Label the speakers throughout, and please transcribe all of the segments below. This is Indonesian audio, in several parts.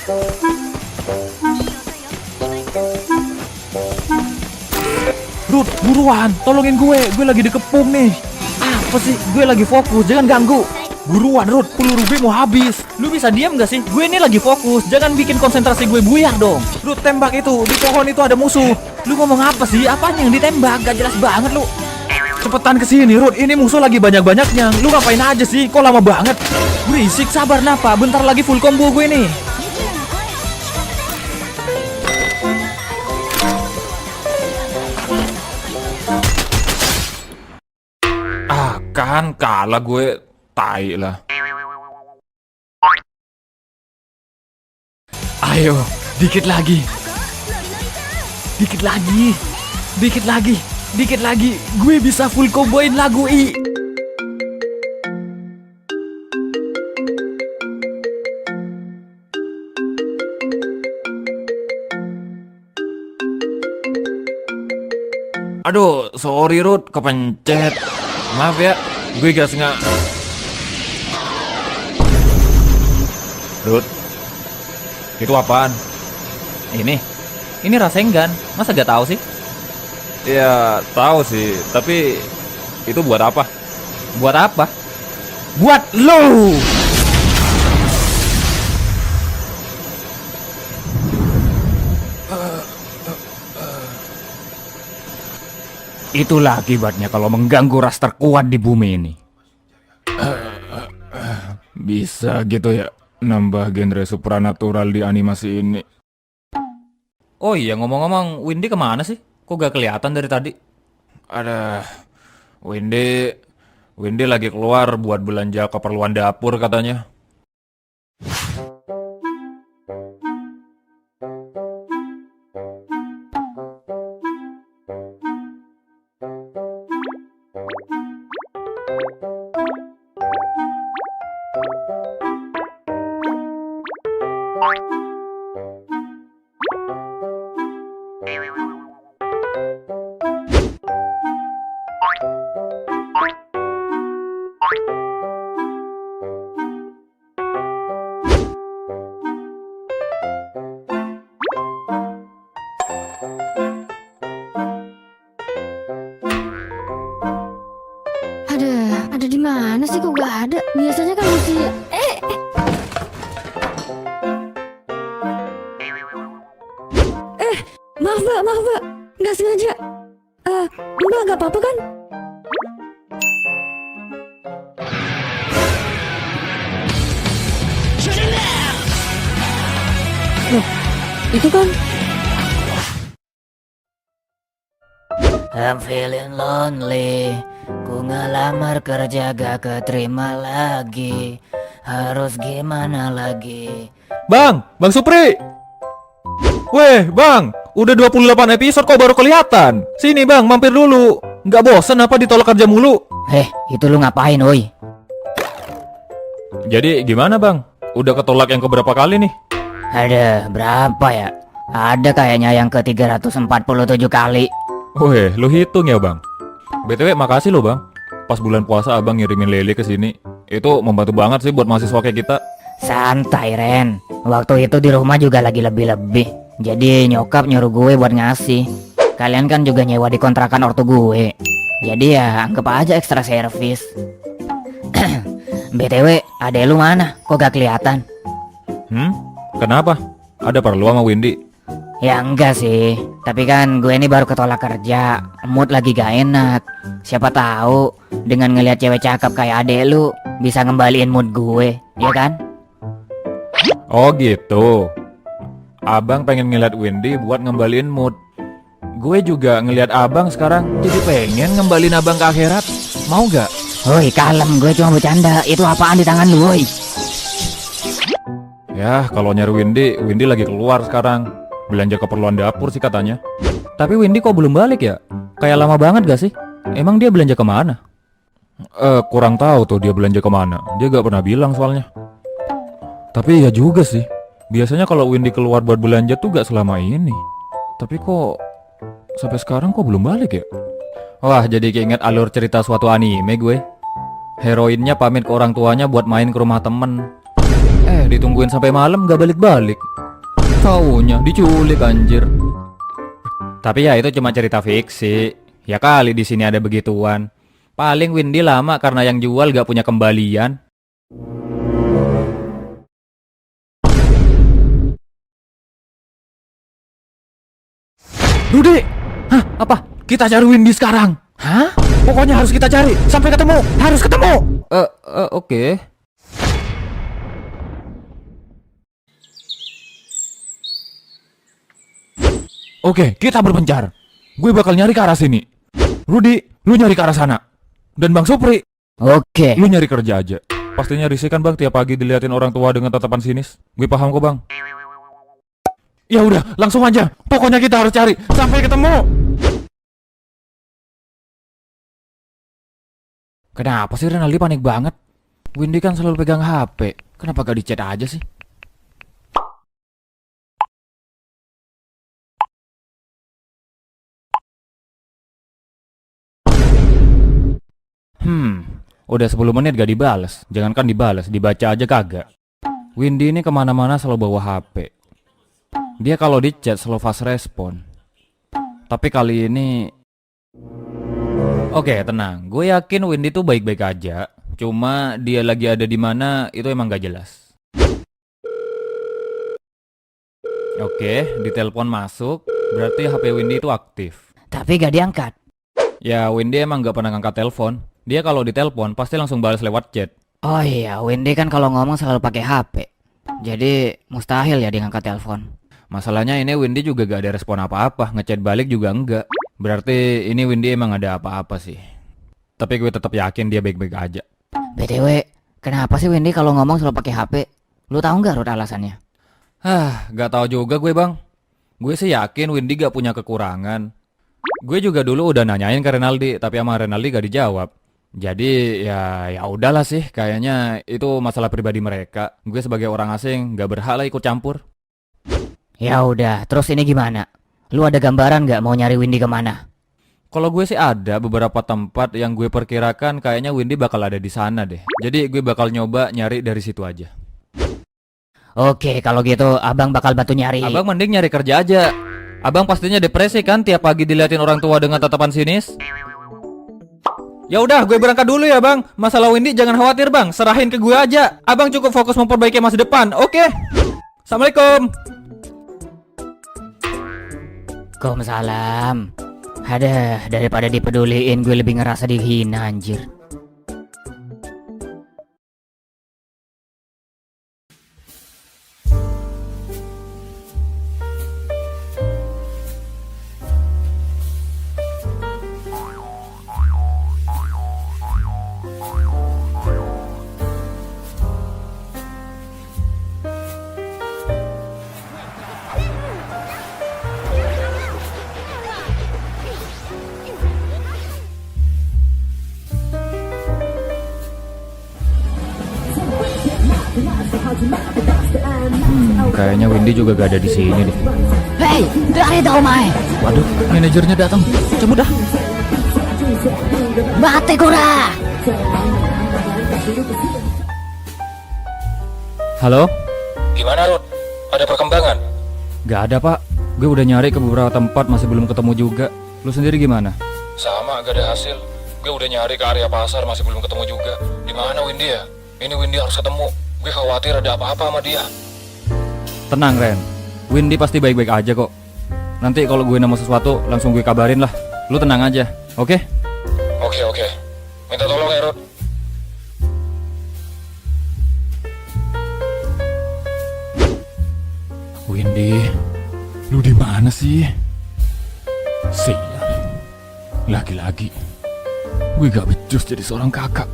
Speaker 1: Ruth, buruan, tolongin gue lagi dikepung nih. Apa sih, gue lagi fokus, jangan ganggu. Buruan Ruth, peluru gue mau habis. Lu bisa diam gak sih? Gue ini lagi fokus, jangan bikin konsentrasi gue buyar dong. Ruth, tembak itu, di pohon itu ada musuh. Lu ngomong apa sih? Apanya yang ditembak? Gak jelas banget lu. Cepetan kesini Ruth, ini musuh lagi banyak-banyaknya. Lu ngapain aja sih? Kok lama banget? Berisik, sabar napa, bentar lagi full combo gue nih. Kan kalah gue, tai lah. Ayo, dikit lagi. Dikit lagi. Dikit lagi. Dikit lagi. Gue bisa full comboin lagu I. Aduh, sorry Ruth, kepencet. Maaf ya, gue gak sengaja. Ruth, itu apaan? Ini Rasengan, masa gak tahu sih? Ya, tahu sih, tapi itu buat apa? Buat apa? Buat lo! Itulah akibatnya kalau mengganggu ras terkuat di bumi ini. Bisa gitu ya, nambah genre supranatural di animasi ini. Oh iya, ngomong-ngomong, Windy kemana sih? Kok gak kelihatan dari tadi? Ada Windy lagi keluar buat belanja keperluan dapur katanya.
Speaker 2: Ada di mana sih, kok gak ada? Biasanya kan mesti maaf mbak, nggak sengaja. Mbak nggak apa-apa kan? Loh, itu kan.
Speaker 3: I'm feeling lonely. Ku ngelamar kerja gak keterima lagi. Harus gimana lagi?
Speaker 1: Bang Supri. Weh, Bang, udah 28 episode kok baru kelihatan. Sini Bang, mampir dulu. Nggak bosen apa ditolak kerja mulu?
Speaker 3: Itu lu ngapain, oi?
Speaker 1: Jadi gimana Bang? Udah ketolak yang keberapa kali nih?
Speaker 3: Ada berapa ya? Ada kayaknya yang ke 347 kali.
Speaker 1: Weh, lu hitung ya Bang. BTW makasih lo Bang. Pas bulan puasa Abang ngirimin lele ke sini. Itu membantu banget sih buat mahasiswa kayak kita.
Speaker 3: Santai Ren. Waktu itu di rumah juga lagi lebih-lebih. Jadi nyokap nyuruh gue buat ngasih. Kalian kan juga nyewa di kontrakan ortu gue. Jadi ya anggap aja ekstra servis. BTW, adek lu mana? Kok gak kelihatan?
Speaker 1: Kenapa? Ada perlu sama Windy?
Speaker 3: Ya enggak sih. Tapi kan gue ini baru ketolak kerja. Mood lagi gak enak. Siapa tahu dengan ngelihat cewek cakep kayak adek lu bisa ngembaliin mood gue, ya kan?
Speaker 1: Oh gitu. Abang pengen ngeliat Windy buat ngembaliin mood. Gue juga ngeliat abang sekarang jadi pengen ngembalin abang ke akhirat. Mau gak?
Speaker 3: Woi kalem, gue cuma bercanda. Itu apaan di tangan lu, woi?
Speaker 1: Ya kalau nyari Windy lagi keluar sekarang. Belanja keperluan dapur sih katanya. Tapi Windy kok belum balik ya? Kayak lama banget gak sih? Emang dia belanja kemana? Kurang tahu tuh dia belanja kemana. Dia gak pernah bilang soalnya. Tapi ya juga sih. Biasanya kalau Windy keluar buat belanja tuh gak selama ini. Tapi kok sampai sekarang kok belum balik ya? Wah, jadi keinget alur cerita suatu anime gue. Heroinnya pamit ke orang tuanya buat main ke rumah temen. Ditungguin sampai malam gak balik-balik. Taunya diculik anjir. Tapi ya itu cuma cerita fiksi. Ya kali di sini ada begituan. Paling Windy lama karena yang jual gak punya kembalian. Rudy! Hah? Apa? Kita cari Windy sekarang? Hah? Pokoknya harus kita cari sampai ketemu. Harus ketemu. Oke. Oke, kita berpencar. Gue bakal nyari ke arah sini. Rudy, lu nyari ke arah sana. Dan Bang Supri,
Speaker 3: Oke.
Speaker 1: lu nyari kerja aja. Pastinya risih kan Bang tiap pagi diliatin orang tua dengan tatapan sinis. Gue paham kok Bang. Ya udah, langsung aja. Pokoknya kita harus cari sampai ketemu. Kenapa sih Renaldi panik banget? Windy kan selalu pegang HP. Kenapa gak di-chat aja sih? Udah 10 menit gak dibales. Jangankan dibales, dibaca aja kagak. Windy ini kemana-mana selalu bawa HP. Dia kalau di chat selalu fast respon. Tapi kali ini... Oke, tenang. Gue yakin Windy tuh baik-baik aja. Cuma dia lagi ada di mana itu emang gak jelas. Oke, ditelepon masuk. Berarti HP Windy itu aktif.
Speaker 3: Tapi gak diangkat.
Speaker 1: Ya, Windy emang gak pernah ngangkat telepon. Dia kalau ditelepon pasti langsung balas lewat chat.
Speaker 3: Oh iya, Windy kan kalau ngomong selalu pakai HP. Jadi mustahil ya dia ngangkat telepon.
Speaker 1: Masalahnya ini Windy juga gak ada respon apa-apa. Ngechat balik juga enggak. Berarti ini Windy emang ada apa-apa sih. Tapi gue tetap yakin dia baik-baik aja.
Speaker 3: BTW, kenapa sih Windy kalau ngomong selalu pakai HP? Lu tahu nggak Rut alasannya?
Speaker 1: Gak tahu juga gue bang. Gue sih yakin Windy gak punya kekurangan. Gue juga dulu udah nanyain ke Renaldi, tapi sama Renaldi gak dijawab. Jadi ya udahlah sih, kayaknya itu masalah pribadi mereka. Gue sebagai orang asing gak berhak lah ikut campur.
Speaker 3: Ya udah, terus ini gimana? Lu ada gambaran nggak mau nyari Windy kemana?
Speaker 1: Kalau gue sih ada beberapa tempat yang gue perkirakan kayaknya Windy bakal ada di sana deh. Jadi gue bakal nyoba nyari dari situ aja.
Speaker 3: Oke, kalau gitu abang bakal bantu nyari.
Speaker 1: Abang mending nyari kerja aja. Abang pastinya depresi kan tiap pagi diliatin orang tua dengan tatapan sinis. Ya udah, gue berangkat dulu ya bang. Masalah Windy jangan khawatir bang, serahin ke gue aja. Abang cukup fokus memperbaiki masa depan, oke? Assalamualaikum.
Speaker 3: Waalaikumsalam. Ada daripada dipeduliin gue lebih ngerasa dihina anjir.
Speaker 1: Kayaknya Windy juga gak ada di sini deh.
Speaker 3: Hei, dari tahu mai.
Speaker 1: Waduh, manajernya datang. Cabut dah.
Speaker 3: Bate kura.
Speaker 1: Halo?
Speaker 4: Gimana Rut? Ada perkembangan?
Speaker 1: Gak ada pak. Gue udah nyari ke beberapa tempat masih belum ketemu juga. Lu sendiri gimana?
Speaker 4: Sama, gak ada hasil. Gue udah nyari ke area pasar masih belum ketemu juga. Di mana Windy ya? Ini Windy harus ketemu. Gue khawatir ada apa-apa sama dia.
Speaker 1: Tenang Ren, Windy pasti baik-baik aja kok. Nanti kalau gue nemu sesuatu langsung gue kabarin lah. Lu tenang aja, oke?
Speaker 4: Oke. Minta tolong ya Rut.
Speaker 1: Windy, lu di mana sih? Sial, lagi-lagi gue gak becus jadi seorang kakak.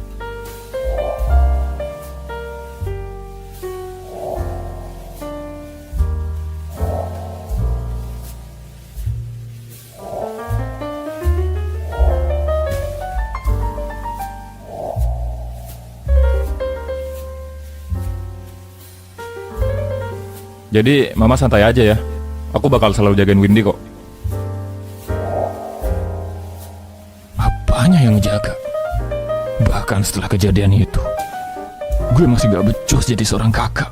Speaker 1: Jadi mama santai aja ya. Aku bakal selalu jagain Windy kok. Apanya yang jaga? Bahkan setelah kejadian itu, gue masih gak becus jadi seorang kakak.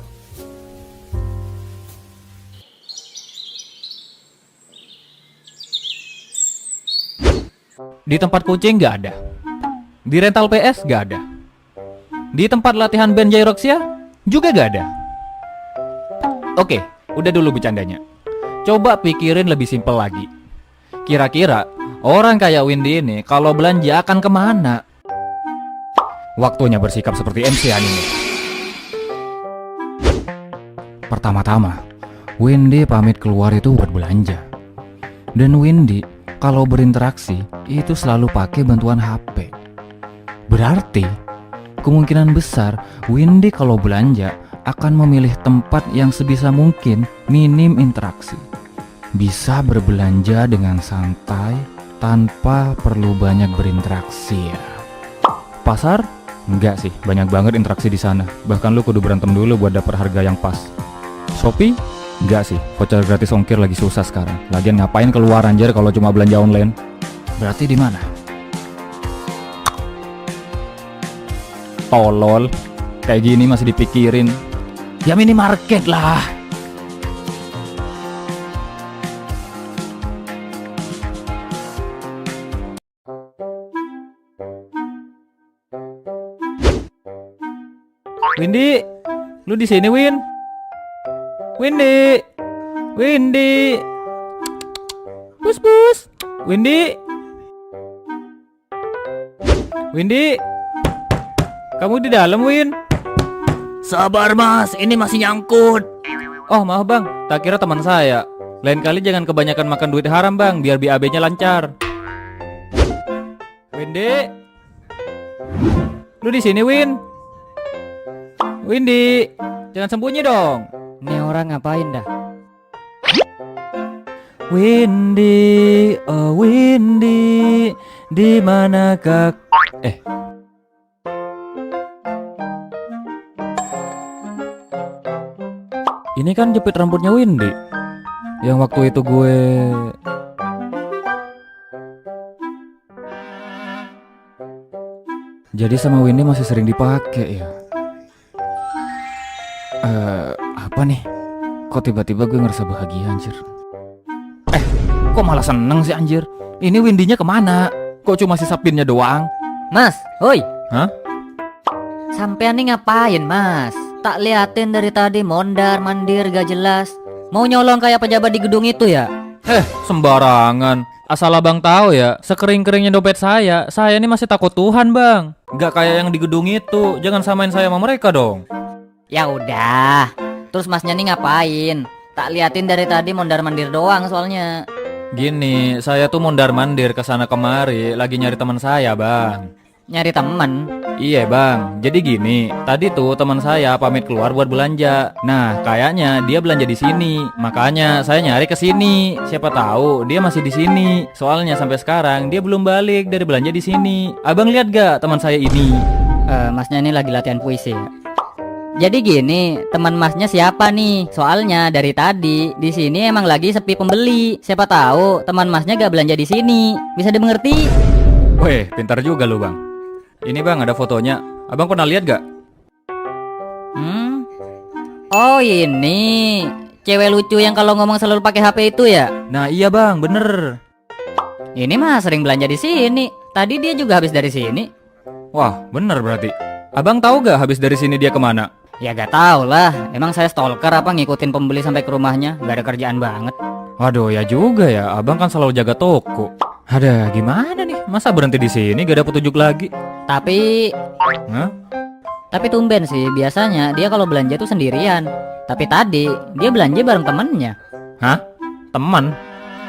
Speaker 1: Di tempat kucing nggak ada. Di rental PS nggak ada. Di tempat latihan band Jairoxia juga nggak ada. Oke, udah dulu bercandanya. Coba pikirin lebih simpel lagi. Kira-kira orang kayak Windy ini kalau belanja akan kemana? Waktunya bersikap seperti MC anime. Pertama-tama, Windy pamit keluar itu buat belanja. Dan Windy kalau berinteraksi itu selalu pakai bantuan HP. Berarti kemungkinan besar Windy kalau belanja akan memilih tempat yang sebisa mungkin minim interaksi. Bisa berbelanja dengan santai tanpa perlu banyak berinteraksi ya. Pasar? Enggak sih, banyak banget interaksi di sana. Bahkan lu kudu berantem dulu buat dapet harga yang pas. Shopee? Enggak sih, voucher gratis ongkir lagi susah sekarang. Lagian ngapain keluar anjir kalau cuma belanja online? Berarti di mana? Tolol, kayak gini masih dipikirin. Ya minimarket lah. Windy, lu di sini Win? Windy, Windy, bus, Windy, Windy, kamu di dalam Win?
Speaker 3: Sabar mas, ini masih nyangkut.
Speaker 1: Oh maaf bang, tak kira teman saya. Lain kali jangan kebanyakan makan duit haram bang, biar BAB-nya lancar. Windy, lu di sini Win? Windy, jangan sembunyi dong.
Speaker 3: Ini orang ngapain dah?
Speaker 1: Windy, oh Windy, di manakah? Ini kan jepit rambutnya Windy. Yang waktu itu gue. Jadi sama Windy masih sering dipakai ya. Apa nih? Kok tiba-tiba gue ngerasa bahagia anjir. Kok malah seneng sih anjir? Ini Windy-nya kemana? Kok cuma sisa pinnya doang?
Speaker 3: Mas, hoi.
Speaker 1: Hah?
Speaker 3: Sampean nih ngapain mas? Tak liatin dari tadi mondar mandir gak jelas. Mau nyolong kayak pejabat di gedung itu ya?
Speaker 1: Sembarangan. Asal abang tahu ya, sekering-keringnya dompet saya ini masih takut Tuhan bang. Gak kayak yang di gedung itu. Jangan samain saya sama mereka dong.
Speaker 3: Ya udah. Terus masnya nih ngapain? Tak liatin dari tadi mondar mandir doang soalnya.
Speaker 1: Gini, saya tuh mondar mandir kesana kemari lagi nyari teman saya bang.
Speaker 3: Nyari temen.
Speaker 1: Iya bang, jadi gini, tadi tuh teman saya pamit keluar buat belanja. Nah, kayaknya dia belanja di sini. Makanya saya nyari ke sini. Siapa tahu dia masih di sini. Soalnya sampai sekarang dia belum balik dari belanja di sini. Abang lihat gak teman saya ini?
Speaker 3: Masnya ini lagi latihan puisi ya? Jadi gini, teman masnya siapa nih? Soalnya dari tadi di sini emang lagi sepi pembeli. Siapa tahu teman masnya gak belanja di sini. Bisa dimengerti?
Speaker 1: Weh, pintar juga lu bang. Ini bang ada fotonya. Abang pernah lihat gak?
Speaker 3: Oh ini cewek lucu yang kalau ngomong selalu pakai HP itu ya?
Speaker 1: Nah iya bang, bener.
Speaker 3: Ini mah sering belanja di sini. Tadi dia juga habis dari sini.
Speaker 1: Wah, bener berarti. Abang tahu gak habis dari sini dia kemana?
Speaker 3: Ya gak tau lah. Emang saya stalker apa ngikutin pembeli sampai ke rumahnya? Gak ada kerjaan banget.
Speaker 1: Waduh ya juga ya. Abang kan selalu jaga toko. Ada gimana nih? Masa berhenti di sini gak ada petunjuk lagi?
Speaker 3: Tapi
Speaker 1: Hah?
Speaker 3: Tapi tumben sih, biasanya dia kalau belanja tuh sendirian. Tapi tadi dia belanja bareng temennya.
Speaker 1: Hah? Teman?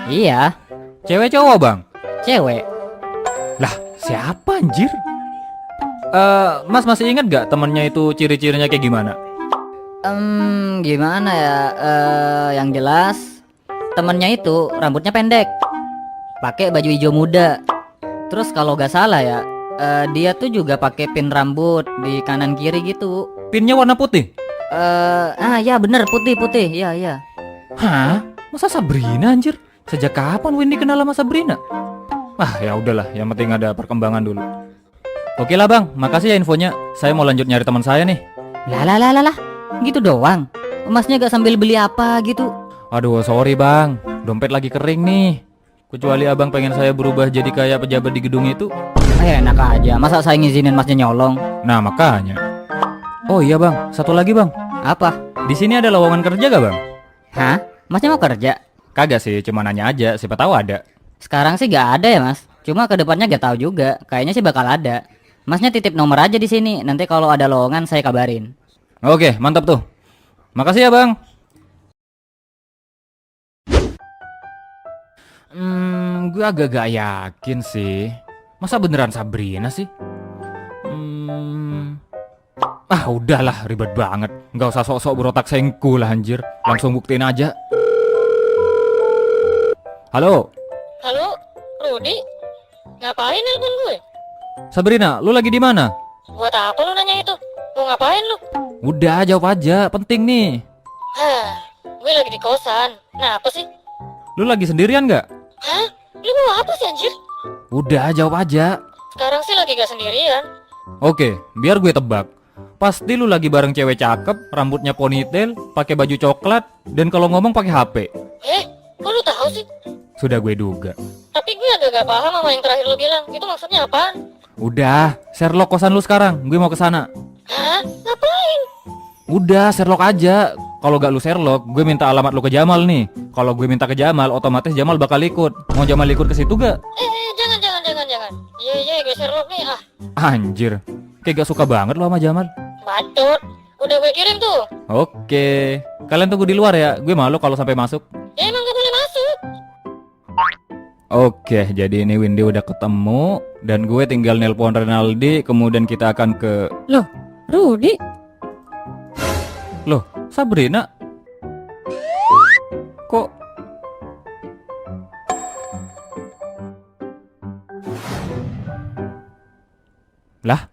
Speaker 3: Iya,
Speaker 1: Cewek cowok bang?
Speaker 3: cewek.
Speaker 1: Lah siapa anjir? Mas masih ingat gak temennya itu ciri-cirinya kayak gimana?
Speaker 3: Gimana ya? Yang jelas temennya itu rambutnya pendek, pakai baju hijau muda. Terus kalau gak salah ya, dia tuh juga pakai pin rambut di kanan kiri gitu.
Speaker 1: Pinnya warna putih?
Speaker 3: Ya bener, putih. Iya.
Speaker 1: Hah? Masa Sabrina anjir? Sejak kapan Windy kenal sama Sabrina? Ya udahlah, yang penting ada perkembangan dulu. Oke lah bang, makasih ya infonya. Saya mau lanjut nyari teman saya nih.
Speaker 3: Lah, gitu doang. Masnya gak sambil beli apa gitu?
Speaker 1: Aduh sorry bang, dompet lagi kering nih. Kecuali abang pengen saya berubah jadi kayak pejabat di gedung itu.
Speaker 3: Enak aja, masa saya ngizinin masnya nyolong?
Speaker 1: Nah makanya. Oh iya bang, satu lagi bang.
Speaker 3: Apa?
Speaker 1: Di sini ada lowongan kerja gak bang?
Speaker 3: Hah? Masnya mau kerja?
Speaker 1: Kagak sih, cuma nanya aja, siapa tahu ada.
Speaker 3: Sekarang sih gak ada ya mas. Cuma kedepannya gak tahu juga. Kayaknya sih bakal ada. Masnya titip nomor aja di sini. Nanti kalau ada lowongan saya kabarin.
Speaker 1: Oke, mantap tuh. Makasih ya bang. Gue agak gak yakin sih. Masa beneran Sabrina sih? Udahlah, ribet banget. Nggak usah sok-sok berotak sengku lah anjir. Langsung buktiin aja. Halo,
Speaker 5: Halo, Rudi? Ngapain nelpon gue?
Speaker 1: Sabrina, lu lagi di mana?
Speaker 5: Buat apa lu nanya itu? Mau ngapain lu?
Speaker 1: Udah, jawab aja. Penting nih.
Speaker 5: Gue lagi di kosan. Nah, apa sih?
Speaker 1: Lu lagi sendirian nggak?
Speaker 5: Hah? Lu mau apa sih anjir?
Speaker 1: Udah, jawab aja.
Speaker 5: Sekarang sih lagi gak sendirian.
Speaker 1: Oke, biar gue tebak. Pasti lu lagi bareng cewek cakep, rambutnya ponytail, pakai baju coklat, dan kalau ngomong pakai HP.
Speaker 5: Kok lu tahu sih?
Speaker 1: Sudah gue duga.
Speaker 5: Tapi gue agak gak paham sama yang terakhir lu bilang. Itu maksudnya apaan?
Speaker 1: Udah, Sherlock kosan lu sekarang. Gue mau ke sana.
Speaker 5: Hah? Ngapain?
Speaker 1: Udah, Sherlock aja. Kalau gak lu Sherlock, gue minta alamat lu ke Jamal nih. Kalau gue minta ke Jamal, otomatis Jamal bakal ikut. Mau Jamal ikut ke situ gak?
Speaker 5: Jangan. Iya, gue Sherlock nih.
Speaker 1: Anjir, kayak gak suka banget lu sama Jamal.
Speaker 5: Bacot. Udah gue kirim tuh.
Speaker 1: Oke, kalian tunggu di luar ya. Gue malu kalau sampai masuk.
Speaker 5: Ya emang gak boleh masuk.
Speaker 1: Oke, jadi ini Windy udah ketemu dan gue tinggal nelpon Renaldi, kemudian kita akan ke...
Speaker 2: Loh, Rudi?
Speaker 1: Loh, Sabrina? Kok... Lah?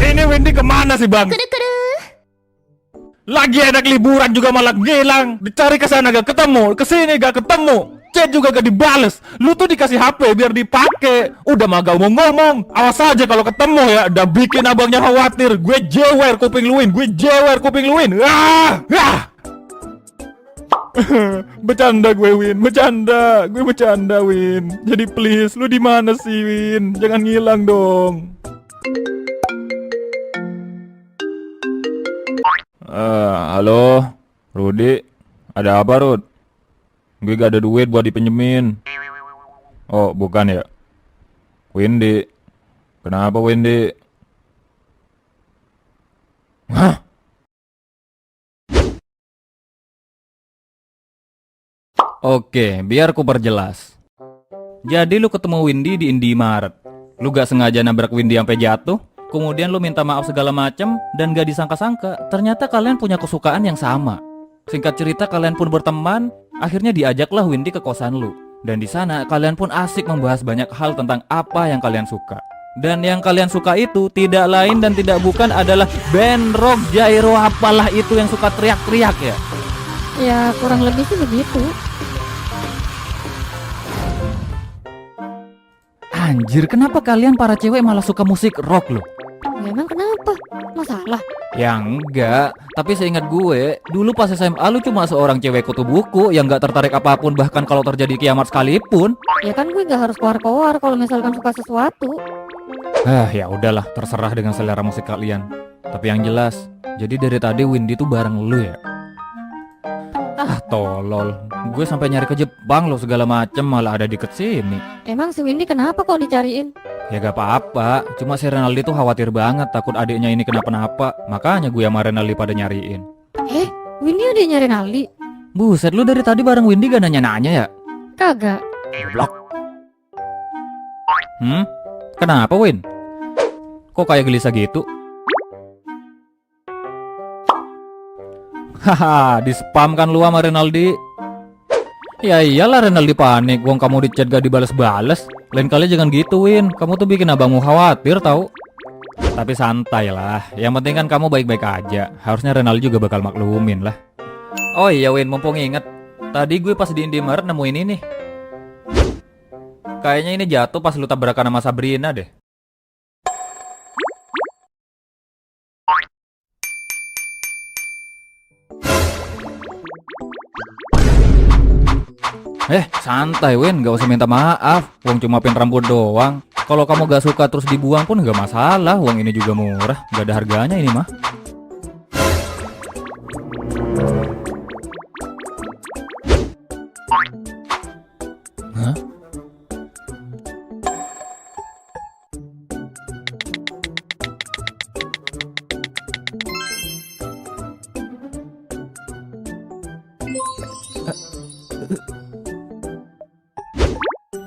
Speaker 1: Ini Windy kemana sih bang? Lagi enak liburan juga malah ngilang. Dicari ke sana gak ketemu, kesini gak ketemu, chat juga gak dibales. Lu tuh dikasih HP biar dipakai. Udah mah gak mau ngomong. Awas aja kalau ketemu ya, udah bikin abangnya khawatir. Gue jewer kuping luin, Bercanda gue Win, gue bercanda Win. Jadi please, lu di mana sih Win? Jangan ngilang dong. Halo, Rudi. Ada apa Rud? Gue gak ada duit buat dipinjemin. Oh, bukan ya? Windy. Kenapa Windy? Hah? Oke, biar ku perjelas. Jadi lu ketemu Windy di Indomaret. Lu gak sengaja nabrak Windy sampai jatuh. Kemudian lu minta maaf segala macem dan gak disangka-sangka ternyata kalian punya kesukaan yang sama. Singkat cerita kalian pun berteman, akhirnya diajaklah Windy ke kosan lu. Dan di sana kalian pun asik membahas banyak hal tentang apa yang kalian suka. Dan yang kalian suka itu tidak lain dan tidak bukan adalah band rock Jairo apalah itu yang suka teriak-teriak ya.
Speaker 2: Ya kurang lebih sih begitu.
Speaker 1: Anjir, kenapa kalian para cewek malah suka musik rock loh?
Speaker 2: Memang kenapa? Masalah?
Speaker 1: Ya enggak, tapi seingat gue, dulu pas SMA lu cuma seorang cewek kutu buku yang gak tertarik apapun bahkan kalau terjadi kiamat sekalipun.
Speaker 2: Ya kan gue gak harus keluar-keluar kalau misalkan suka sesuatu.
Speaker 1: Ya udahlah, terserah dengan selera musik kalian. Tapi yang jelas, jadi dari tadi Windy tuh bareng lu ya? Tolol. Gue sampai nyari ke Jepang loh segala macem malah ada deket sini.
Speaker 2: Emang si Windy kenapa kok dicariin?
Speaker 1: Ya gak apa-apa, cuma si Renaldi tuh khawatir banget takut adiknya ini kenapa-napa. Makanya gue sama Renaldi pada nyariin.
Speaker 2: Windy udah nyariin Ali?
Speaker 1: Buset, lu dari tadi bareng Windy gak nanya-nanya ya?
Speaker 2: Kagak.
Speaker 1: Goblok. Kenapa Win? Kok kayak gelisah gitu? Haha, di spam kan lu sama Renaldi. Ya iyalah Renaldi panik, wong kamu di chat gak dibales-bales. Lain kali jangan gitu Win, kamu tuh bikin abangmu khawatir tau. Tapi santai lah, yang penting kan kamu baik-baik aja. Harusnya Renaldi juga bakal maklumin lah. Oh iya Win, mumpung inget, tadi gue pas di Indomaret nemuin ini. Kayaknya ini jatuh pas lu tabrakan sama Sabrina deh. Santai Win, gak usah minta maaf. Wong cuma pin rambut doang. Kalau kamu gak suka terus dibuang pun gak masalah. Wong ini juga murah, gak ada harganya ini mah. Hah?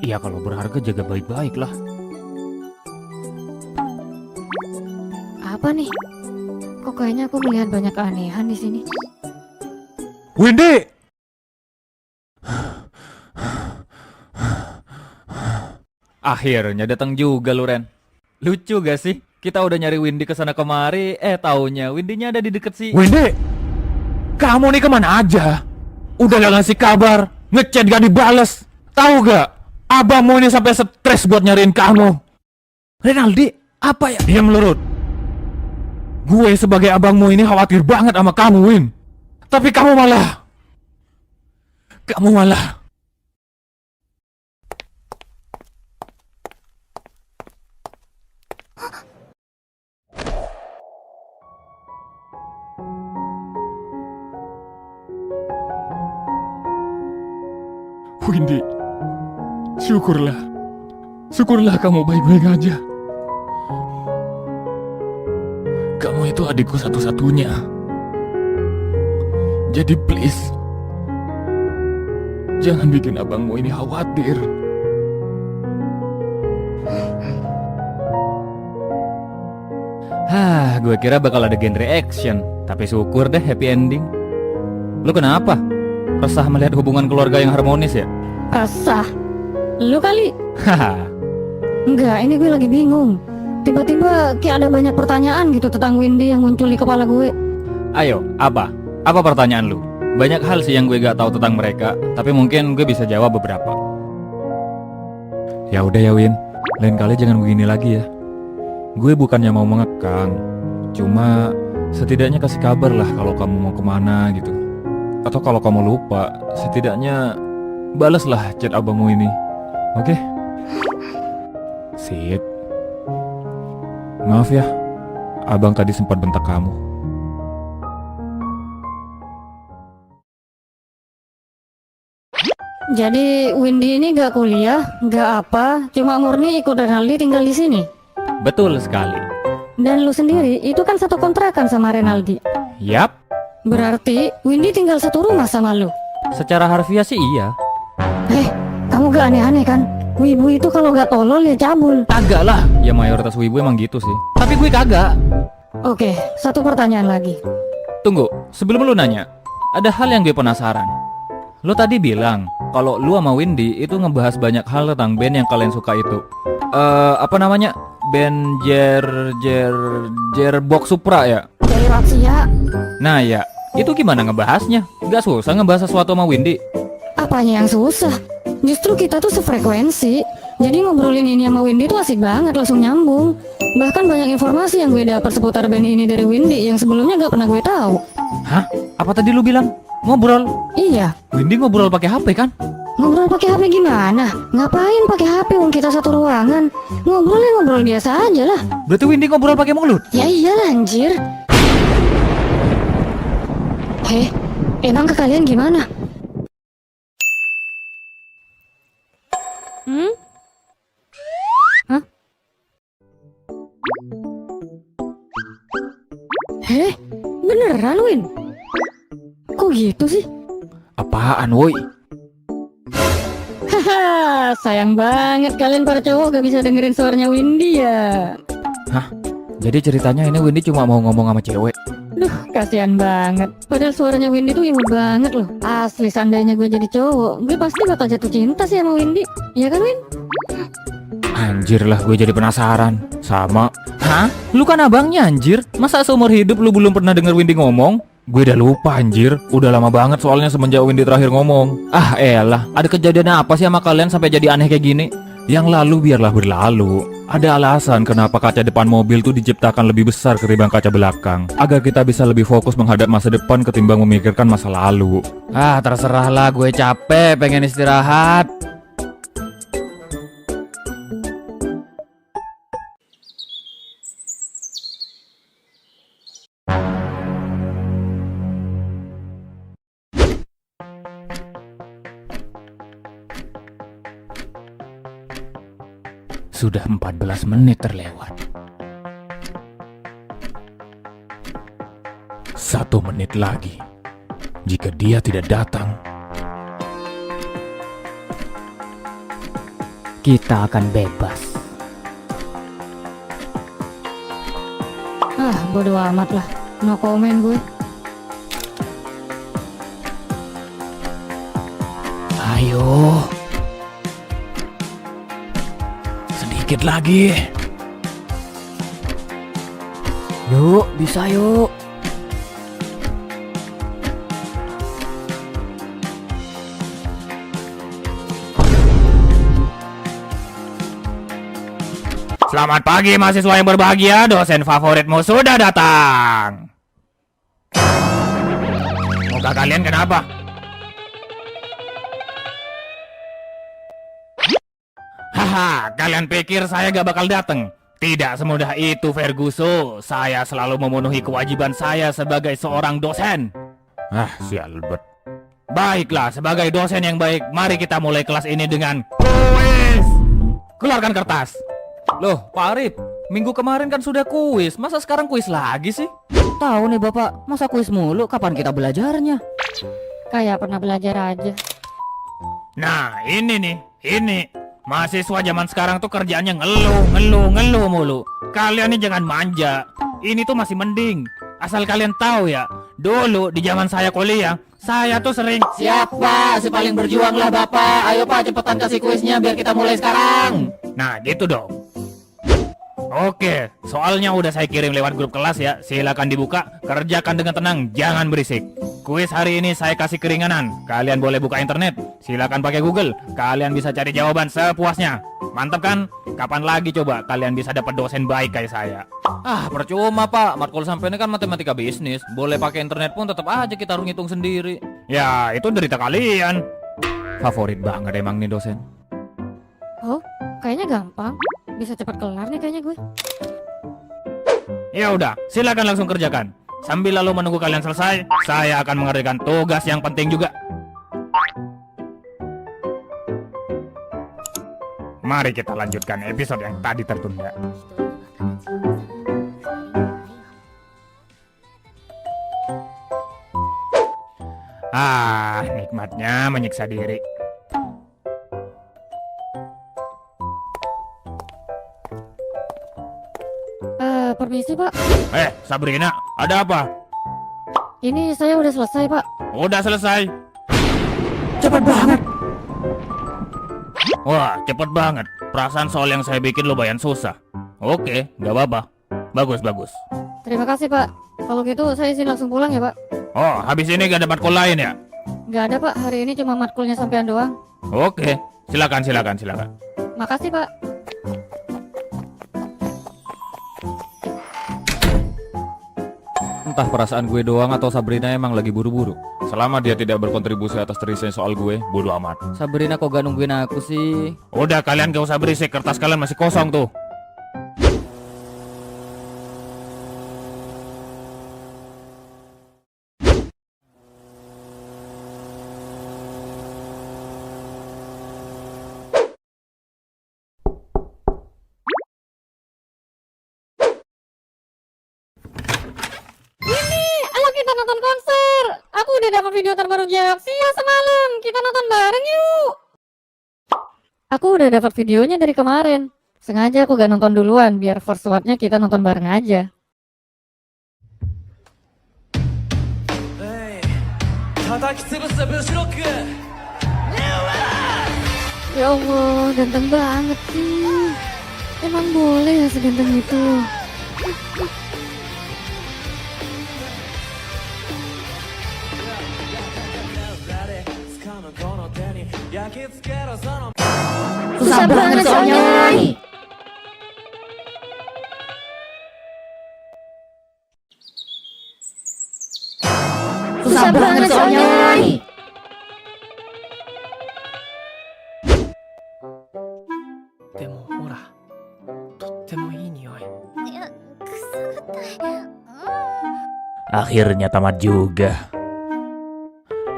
Speaker 1: Ya kalau berharga jaga baik-baik lah.
Speaker 2: Apa nih? Kok kayaknya aku melihat banyak keanehan di sini.
Speaker 1: Windy! Akhirnya datang juga lu, Ren. Lucu gak sih? Kita udah nyari Windy kesana kemari, taunya Windy-nya ada di deket sih. Windy! Kamu nih kemana aja? Udah gak ngasih kabar, ngechat gak dibales. Tahu gak? Abangmu ini sampai stres buat nyariin kamu. Renaldi, apa ya? Diam lu, Rud. Gue sebagai abangmu ini khawatir banget sama kamu, Win. Tapi kamu malah... Windy, syukurlah kamu baik-baik aja. Kamu itu adikku satu-satunya. Jadi please, jangan bikin abangmu ini khawatir. Gue kira bakal ada genre action, tapi syukur deh happy ending. Lu kenapa? Resah melihat hubungan keluarga yang harmonis ya?
Speaker 2: Resah? Lu kali?
Speaker 1: Haha.
Speaker 2: Enggak, ini gue lagi bingung. Tiba-tiba kayak ada banyak pertanyaan gitu tentang Windy yang muncul di kepala gue.
Speaker 1: Ayo, apa? Apa pertanyaan lu? Banyak hal sih yang gue gak tahu tentang mereka, tapi mungkin gue bisa jawab beberapa. Ya udah ya Win, lain kali jangan begini lagi ya. Gue bukannya mau mengekang, cuma setidaknya kasih kabar lah kalau kamu mau kemana gitu. Atau kalau kamu lupa, setidaknya balaslah chat abangmu ini. Oke? Sip. Maaf ya, abang tadi sempat bentak kamu.
Speaker 2: Jadi Windy ini gak kuliah, gak apa, cuma murni ikut Renaldi tinggal di sini.
Speaker 1: Betul sekali.
Speaker 2: Dan lu sendiri itu kan satu kontrakan sama Renaldi.
Speaker 1: Yap,
Speaker 2: Berarti Windy tinggal satu rumah sama lu.
Speaker 1: secara harfiah sih iya.
Speaker 2: Kamu gak aneh-aneh kan? Wibu itu kalau gak tolol ya cabul.
Speaker 1: Kagak lah, ya mayoritas wibu emang gitu sih. Tapi gue kagak.
Speaker 2: Oke, satu pertanyaan lagi.
Speaker 1: Tunggu, sebelum lu nanya, ada hal yang gue penasaran. Lu tadi bilang kalau lu sama Windy itu ngebahas banyak hal tentang band yang kalian suka itu. Apa namanya? Band Jerbox Supra ya?
Speaker 2: Dari Ratsia.
Speaker 1: Nah ya, itu gimana ngebahasnya? Gak susah ngebahas sesuatu sama Windy?
Speaker 2: Apanya yang susah? Justru kita tuh sefrekuensi. Jadi ngobrolin ini sama Windy tuh asik banget, langsung nyambung. Bahkan banyak informasi yang gue dapat seputar band ini dari Windy yang sebelumnya gak pernah gue tahu.
Speaker 1: Hah? Apa tadi lu bilang? Ngobrol?
Speaker 2: Iya,
Speaker 1: Windy ngobrol pakai HP kan?
Speaker 2: ngobrol pakai HP gimana? Ngapain pakai HP wong kita satu ruangan? Ngobrolnya ngobrol biasa aja lah.
Speaker 1: Berarti Windy ngobrol pakai mulut?
Speaker 2: Ya iyalah anjir. Emang ke kalian gimana? Hah? Beneran Win? Kok gitu sih?
Speaker 1: Apaan woi?
Speaker 2: Haha, sayang banget kalian para cowok gak bisa dengerin suaranya Windy ya.
Speaker 1: Hah? Jadi ceritanya ini Windy cuma mau ngomong sama cewek?
Speaker 2: Duh, kasihan banget. Padahal suaranya Windy tuh imut banget loh. Asli, seandainya gue jadi cowok, gue pasti bakal jatuh cinta sih sama Windy. Iya kan Win?
Speaker 1: Anjir lah, gue jadi penasaran. Sama. Hah? Lu kan abangnya anjir. Masa seumur hidup lu belum pernah denger Windy ngomong? Gue udah lupa anjir. Udah lama banget soalnya semenjak Windy terakhir ngomong. Ah elah, ada kejadian apa sih sama kalian sampai jadi aneh kayak gini? Yang lalu biarlah berlalu. Ada alasan kenapa kaca depan mobil tuh diciptakan lebih besar ketimbang kaca belakang, agar kita bisa lebih fokus menghadap masa depan ketimbang memikirkan masa lalu.
Speaker 6: Ah, terserahlah, gue capek, pengen istirahat.
Speaker 1: Sudah 14 menit terlewat. 1 menit lagi. Jika dia tidak datang,
Speaker 3: Kita akan bebas.
Speaker 2: Ah, bodo amat lah. No comment gue.
Speaker 1: ayo. Sedikit lagi.
Speaker 3: Yuk, bisa yuk.
Speaker 1: Selamat pagi mahasiswa yang berbahagia, dosen favoritmu sudah datang. Muka kalian kenapa? Haha, kalian pikir saya gak bakal datang? Tidak semudah itu, Ferguson. Saya selalu memenuhi kewajiban saya sebagai seorang dosen. Ah, si Albert. Baiklah, sebagai dosen yang baik, mari kita mulai kelas ini dengan kuis. Keluarkan kertas. Loh, Pak Arif, minggu kemarin kan sudah kuis, masa sekarang kuis lagi sih?
Speaker 3: Tahu nih Bapak, masa kuis mulu, kapan kita belajarnya?
Speaker 2: Kayak pernah belajar aja.
Speaker 1: Nah, ini nih, ini. Mahasiswa zaman sekarang tuh kerjaannya ngeluh mulu. Kalian nih jangan manja. Ini tuh masih mending. Asal kalian tahu ya, dulu di zaman saya kuliah, saya tuh sering...
Speaker 3: Siap Pak, si paling berjuang lah Bapak. Ayo Pak, cepetan kasih kuisnya biar kita mulai sekarang.
Speaker 1: Nah, gitu dong. Oke, soalnya udah saya kirim lewat grup kelas ya. Silakan dibuka, kerjakan dengan tenang, jangan berisik. Kuis hari ini saya kasih keringanan. Kalian boleh buka internet, silakan pakai Google. Kalian bisa cari jawaban sepuasnya. Mantap kan? Kapan lagi coba kalian bisa dapat dosen baik kayak saya? Ah, percuma Pak. Matkul sampai ini kan matematika bisnis. Boleh pakai internet pun tetap aja kita harus ngitung sendiri. Ya, itu derita kalian. Favorit banget emang nih dosen.
Speaker 2: Oh, kayaknya gampang. Bisa cepat kelar nih kayaknya gue.
Speaker 1: Ya udah, silakan langsung kerjakan. Sambil lalu menunggu kalian selesai, saya akan mengerjakan tugas yang penting juga. Mari kita lanjutkan episode yang tadi tertunda. Ah, nikmatnya menyiksa diri.
Speaker 2: Permisi Pak.
Speaker 1: Sabrina, ada apa?
Speaker 2: Ini saya udah selesai Pak.
Speaker 1: Udah selesai. Cepet banget. Wah, cepet banget. Perasaan soal yang saya bikin lumayan susah. Oke, gak apa-apa. Bagus.
Speaker 2: Terima kasih Pak. Kalau gitu saya izin langsung pulang ya Pak.
Speaker 1: Oh, habis ini gak ada matkul lain ya?
Speaker 2: Gak ada Pak, hari ini cuma matkulnya sampean doang.
Speaker 1: Oke, silakan.
Speaker 2: Makasih Pak.
Speaker 1: Entah perasaan gue doang atau Sabrina emang lagi buru-buru. Selama dia tidak berkontribusi atas tulisan soal gue, bodo amat.
Speaker 6: Sabrina kok gak nungguin aku sih?
Speaker 1: Udah, kalian gak usah berisik, kertas kalian masih kosong tuh.
Speaker 2: Ayo kita nonton konser. Aku udah dapat video terbaru Jaxia semalam. Kita nonton bareng yuk. Aku udah dapat videonya dari kemarin. Sengaja aku gak nonton duluan biar first watch-nya kita nonton bareng aja. Ya Allah, ganteng banget sih. Emang boleh ya seganteng itu? Susah banget soalnya. Susah banget soalnya.
Speaker 7: でもほら、とってもいい匂い。
Speaker 1: Akhirnya tamat juga.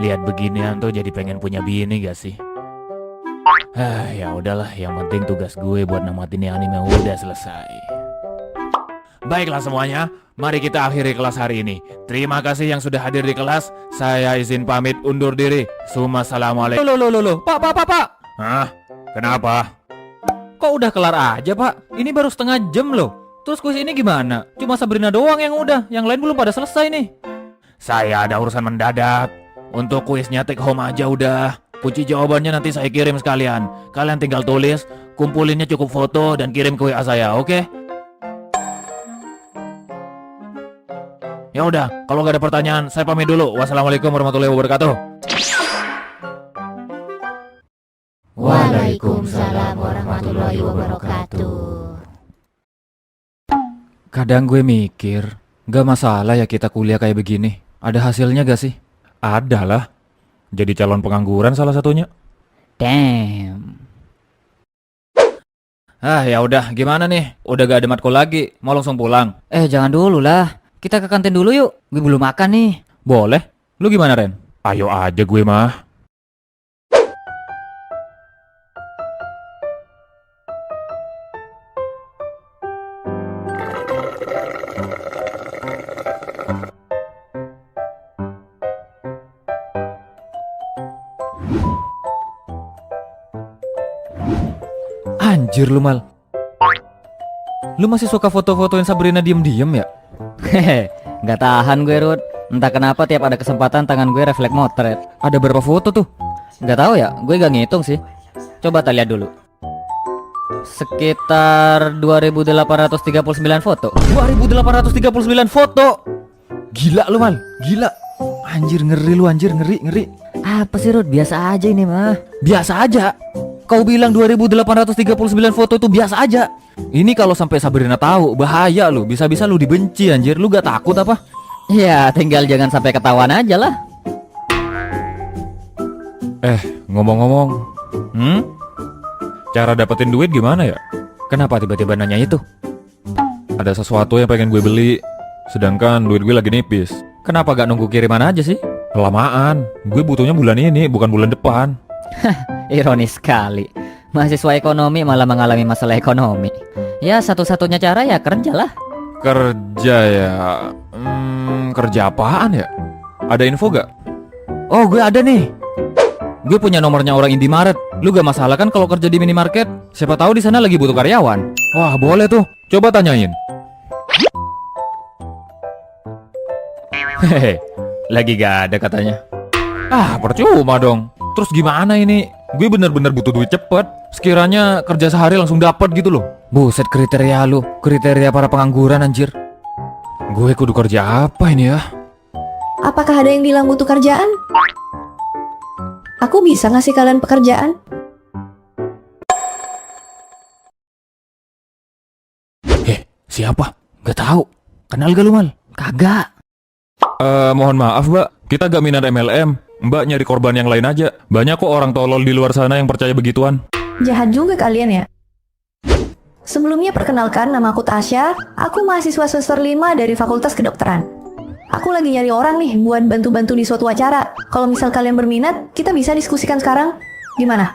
Speaker 1: Lihat beginian tuh jadi pengen punya bini gak sih? Ya udahlah, yang penting tugas gue buat namatin ini anime udah selesai. Baiklah semuanya, mari kita akhiri kelas hari ini. Terima kasih yang sudah hadir di kelas. Saya izin pamit undur diri. Assalamualaikum. Loh, Pak. Hah? Kenapa? Kok udah kelar aja, Pak? Ini baru setengah jam loh. Terus kuis ini gimana? Cuma Sabrina doang yang udah, yang lain belum pada selesai nih. Saya ada urusan mendadak. Untuk kuisnya take home aja udah. Kunci jawabannya nanti saya kirim sekalian. Kalian tinggal tulis, kumpulinnya cukup foto dan kirim ke WA saya, oke? Ya udah, kalau gak ada pertanyaan, saya pamit dulu. Wassalamualaikum warahmatullahi wabarakatuh.
Speaker 2: Waalaikumsalam warahmatullahi wabarakatuh.
Speaker 1: Kadang gue mikir, gak masalah ya kita kuliah kayak begini. Ada hasilnya gak sih? Ada lah. Jadi calon pengangguran salah satunya.
Speaker 3: Damn.
Speaker 1: Ya udah, gimana nih? Udah gak ada matkul lagi, mau langsung pulang?
Speaker 3: Jangan dulu lah. Kita ke kantin dulu yuk. Gue belum makan nih.
Speaker 1: Boleh. Lu gimana, Ren? Ayo aja gue mah. Anjir lu Mal. Lu masih suka foto-fotoin Sabrina diem-diem ya?
Speaker 3: Hehe, nggak tahan gue Rud. Entah kenapa tiap ada kesempatan tangan gue refleks motret.
Speaker 1: Ada berapa foto tuh?
Speaker 3: Nggak tahu ya, gue gak ngitung sih. Coba kita lihat dulu. Sekitar 2839 foto.
Speaker 1: 2839 foto. Gila lu Mal, gila. Anjir ngeri lu, anjir ngeri.
Speaker 3: Apa sih Rud? Biasa aja ini mah.
Speaker 1: Biasa aja. Kau bilang 2839 foto itu biasa aja. Ini kalau sampai Sabrina tahu bahaya lu. Bisa-bisa lu dibenci anjir. Lu gak takut apa?
Speaker 3: Ya tinggal jangan sampai ketahuan aja lah.
Speaker 1: Ngomong-ngomong, cara dapetin duit gimana ya? Kenapa tiba-tiba nanya itu? Ada sesuatu yang pengen gue beli, sedangkan duit gue lagi nipis. Kenapa gak nunggu kiriman aja sih? Kelamaan. Gue butuhnya bulan ini, bukan bulan depan.
Speaker 3: Ironis sekali. Mahasiswa ekonomi malah mengalami masalah ekonomi. Ya satu-satunya cara ya kerja lah.
Speaker 1: Kerja ya? Kerja apaan ya? Ada info gak? Oh gue ada nih. Gue punya nomornya orang Indomaret. Lu gak masalah kan kalau kerja di minimarket? Siapa tahu di sana lagi butuh karyawan. Wah boleh tuh. Coba tanyain. Hehe, lagi gak ada katanya. Percuma dong. Terus gimana ini? Gue bener-bener butuh duit cepet. Sekiranya kerja sehari langsung dapat gitu loh. Buset kriteria lu. Kriteria para pengangguran anjir. Gue kudu kerja apa ini ya?
Speaker 8: Apakah ada yang bilang butuh kerjaan? Aku bisa ngasih kalian pekerjaan.
Speaker 1: Siapa? Gak tahu. Kenal gak lu Mal?
Speaker 3: Kagak.
Speaker 1: Mohon maaf mbak, kita gak minat MLM. Mbak nyari korban yang lain aja. Banyak kok orang tolol di luar sana yang percaya begituan.
Speaker 8: Jahat juga kalian ya. Sebelumnya perkenalkan, nama aku Tasya. Aku mahasiswa semester 5 dari Fakultas Kedokteran. Aku lagi nyari orang nih buat bantu-bantu di suatu acara. Kalau misal kalian berminat, kita bisa diskusikan sekarang. Gimana?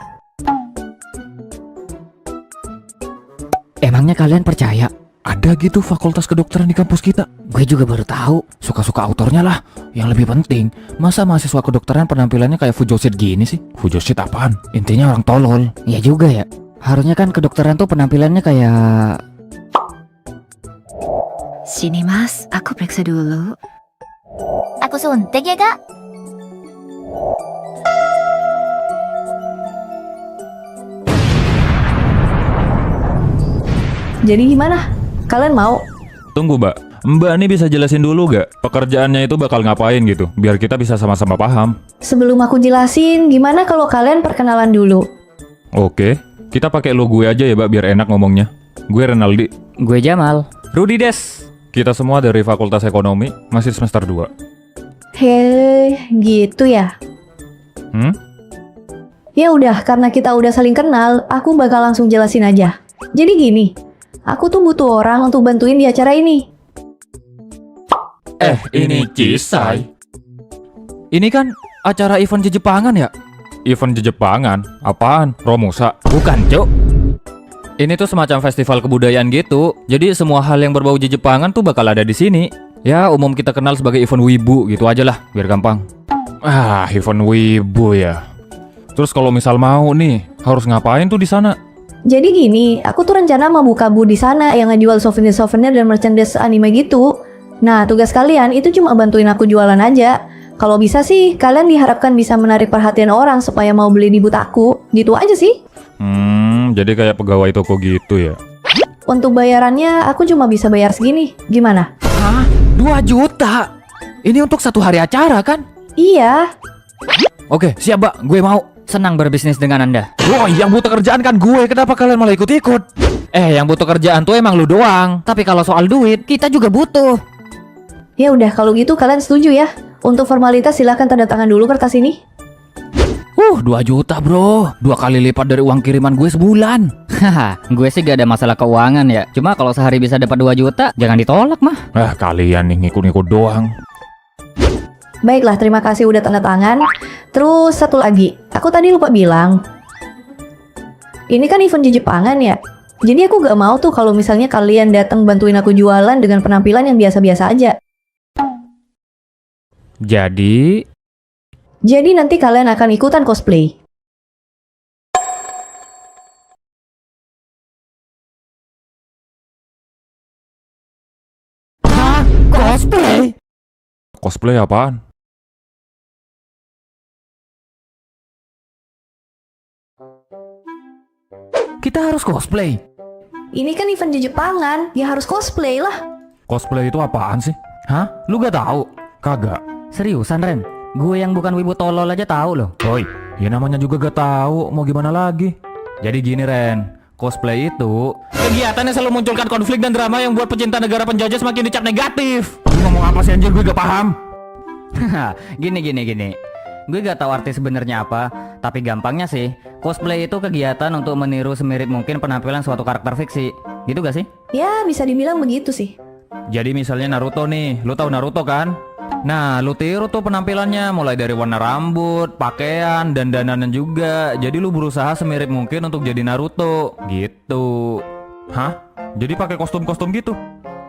Speaker 3: Emangnya kalian percaya?
Speaker 1: Ada gitu fakultas kedokteran di kampus kita.
Speaker 3: Gue juga baru tahu.
Speaker 1: Suka-suka autornya lah. Yang lebih penting, masa mahasiswa kedokteran penampilannya kayak fujoshit gini sih? Fujoshit apaan? Intinya orang tolol.
Speaker 3: Iya juga ya. Harusnya kan kedokteran tuh penampilannya kayak...
Speaker 9: Sini mas, aku periksa dulu. Aku suntik ya kak?
Speaker 8: Jadi gimana? Kalian mau?
Speaker 1: Tunggu mbak, mbak ini bisa jelasin dulu gak? Pekerjaannya itu bakal ngapain gitu? Biar kita bisa sama-sama paham.
Speaker 8: Sebelum aku jelasin, gimana kalau kalian perkenalan dulu?
Speaker 1: Oke,
Speaker 4: Kita pakai lo gue aja ya, Mbak, biar enak ngomongnya. Gue Renaldi.
Speaker 3: Gue Jamal.
Speaker 6: Rudi Des.
Speaker 4: Kita semua dari Fakultas Ekonomi, masih semester 2.
Speaker 8: Hei, gitu ya?
Speaker 4: Hmm?
Speaker 8: Ya udah, karena kita udah saling kenal, aku bakal langsung jelasin aja. Jadi gini, aku tuh butuh orang untuk bantuin di acara ini.
Speaker 4: Ini Cisai.
Speaker 6: Ini kan acara event Jepangan ya?
Speaker 4: Event Jepangan? Apaan? Romusa?
Speaker 6: Bukan, Cuk. Ini tuh semacam festival kebudayaan gitu. Jadi semua hal yang berbau Jepangan tuh bakal ada di sini. Ya, umum kita kenal sebagai event wibu gitu aja lah, biar gampang.
Speaker 4: Ah, event wibu ya. Terus kalau misal mau nih, harus ngapain tuh di sana?
Speaker 8: Jadi gini, aku tuh rencana mau buka booth di sana yang ngejual souvenir-souvenir dan merchandise anime gitu. Nah, tugas kalian itu cuma bantuin aku jualan aja. Kalau bisa sih, kalian diharapkan bisa menarik perhatian orang supaya mau beli di booth aku. Gitu aja sih.
Speaker 4: Jadi kayak pegawai toko gitu ya.
Speaker 8: Untuk bayarannya, aku cuma bisa bayar segini. Gimana?
Speaker 6: Hah? 2 juta? Ini untuk 1 hari acara kan?
Speaker 8: Iya.
Speaker 6: Oke, siap, Mbak. Gue mau.
Speaker 3: Senang berbisnis dengan Anda.
Speaker 6: Wah, yang butuh kerjaan kan gue. Kenapa kalian malah ikut-ikut? Yang butuh kerjaan tuh emang lu doang. Tapi kalau soal duit, kita juga butuh.
Speaker 8: Ya udah, kalau gitu kalian setuju ya. Untuk formalitas silahkan tanda tangan dulu kertas ini.
Speaker 6: 2 juta, bro. 2 kali lipat dari uang kiriman gue sebulan.
Speaker 3: Haha, gue sih gak ada masalah keuangan ya. Cuma kalau sehari bisa dapat 2 juta, jangan ditolak mah.
Speaker 4: Kalian nih ngikut-ngikut doang.
Speaker 8: Baiklah, terima kasih udah tanda tangan. Terus satu lagi, aku tadi lupa bilang. Ini kan event Jepangan ya. Jadi aku gak mau tuh kalau misalnya kalian datang bantuin aku jualan dengan penampilan yang biasa-biasa aja. Jadi nanti kalian akan ikutan cosplay.
Speaker 6: Cosplay?
Speaker 4: Cosplay apaan?
Speaker 6: Kita harus cosplay.
Speaker 8: Ini kan event Jepangan, ya harus cosplay lah.
Speaker 4: Cosplay itu apaan sih?
Speaker 6: Hah? Lu gak tahu?
Speaker 4: Kagak.
Speaker 3: Seriusan, Ren? Gue yang bukan wibu tolol aja tahu loh.
Speaker 4: Oi, ya namanya juga gak tahu. Mau gimana lagi?
Speaker 6: Jadi gini, Ren. Cosplay itu kegiatan yang selalu munculkan konflik dan drama yang buat pecinta negara penjajah semakin dicap negatif.
Speaker 4: Lu ngomong apa sih anjir? Gue gak paham.
Speaker 3: Gini. Gue gak tahu arti sebenarnya apa, tapi gampangnya sih, cosplay itu kegiatan untuk meniru semirip mungkin penampilan suatu karakter fiksi. Gitu gak sih?
Speaker 8: Ya, bisa dibilang begitu sih.
Speaker 6: Jadi misalnya Naruto nih, lu tahu Naruto kan? Nah, lu tiru tuh penampilannya mulai dari warna rambut, pakaian, dan dandanan juga. Jadi lu berusaha semirip mungkin untuk jadi Naruto, gitu.
Speaker 4: Hah? Jadi pakai kostum-kostum gitu?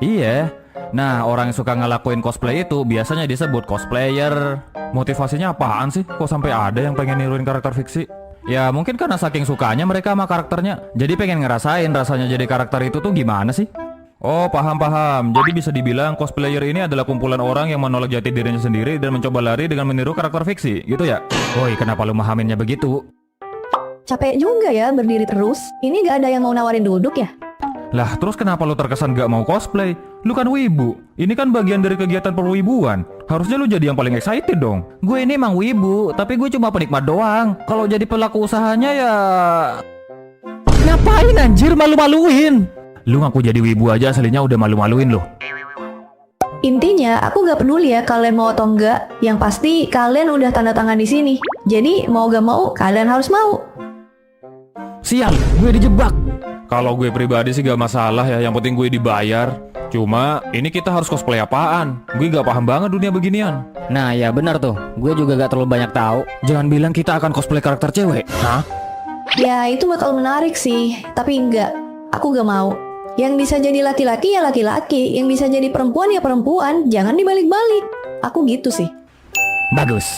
Speaker 6: Iya. Nah, orang yang suka ngelakuin cosplay itu biasanya disebut cosplayer.
Speaker 4: Motivasinya apaan sih? Kok sampai ada yang pengen niruin karakter fiksi?
Speaker 6: Ya mungkin karena saking sukanya mereka sama karakternya, jadi pengen ngerasain rasanya jadi karakter itu tuh gimana sih?
Speaker 4: Oh, paham. Jadi bisa dibilang cosplayer ini adalah kumpulan orang yang menolak jati dirinya sendiri dan mencoba lari dengan meniru karakter fiksi, gitu ya?
Speaker 6: Woi, kenapa lu mahaminnya begitu?
Speaker 8: Capek juga ya berdiri terus. Ini gak ada yang mau nawarin duduk ya?
Speaker 4: Lah, terus kenapa lu terkesan gak mau cosplay? Lu kan wibu. Ini kan bagian dari kegiatan perwibuan. Harusnya lu jadi yang paling excited dong.
Speaker 6: Gue ini emang wibu, tapi gue cuma penikmat doang. Kalau jadi pelaku usahanya ya... Ngapain anjir malu-maluin?
Speaker 4: Lu ngaku jadi wibu aja aslinya udah malu-maluin loh.
Speaker 8: Intinya, aku gak peduli ya kalian mau atau enggak. Yang pasti kalian udah tanda tangan di sini. Jadi mau gak mau, kalian harus mau.
Speaker 6: Sial, gue dijebak.
Speaker 4: Kalau gue pribadi sih gak masalah ya, yang penting gue dibayar. Cuma, ini kita harus cosplay apaan? Gue gak paham banget dunia beginian.
Speaker 3: Nah ya benar tuh, gue juga gak terlalu banyak tahu.
Speaker 6: Jangan bilang kita akan cosplay karakter cewek.
Speaker 4: Hah?
Speaker 8: Ya itu bakal menarik sih. Tapi enggak, aku gak mau. Yang bisa jadi laki-laki ya laki-laki. Yang bisa jadi perempuan ya perempuan. Jangan dibalik-balik. Aku gitu sih.
Speaker 6: Bagus.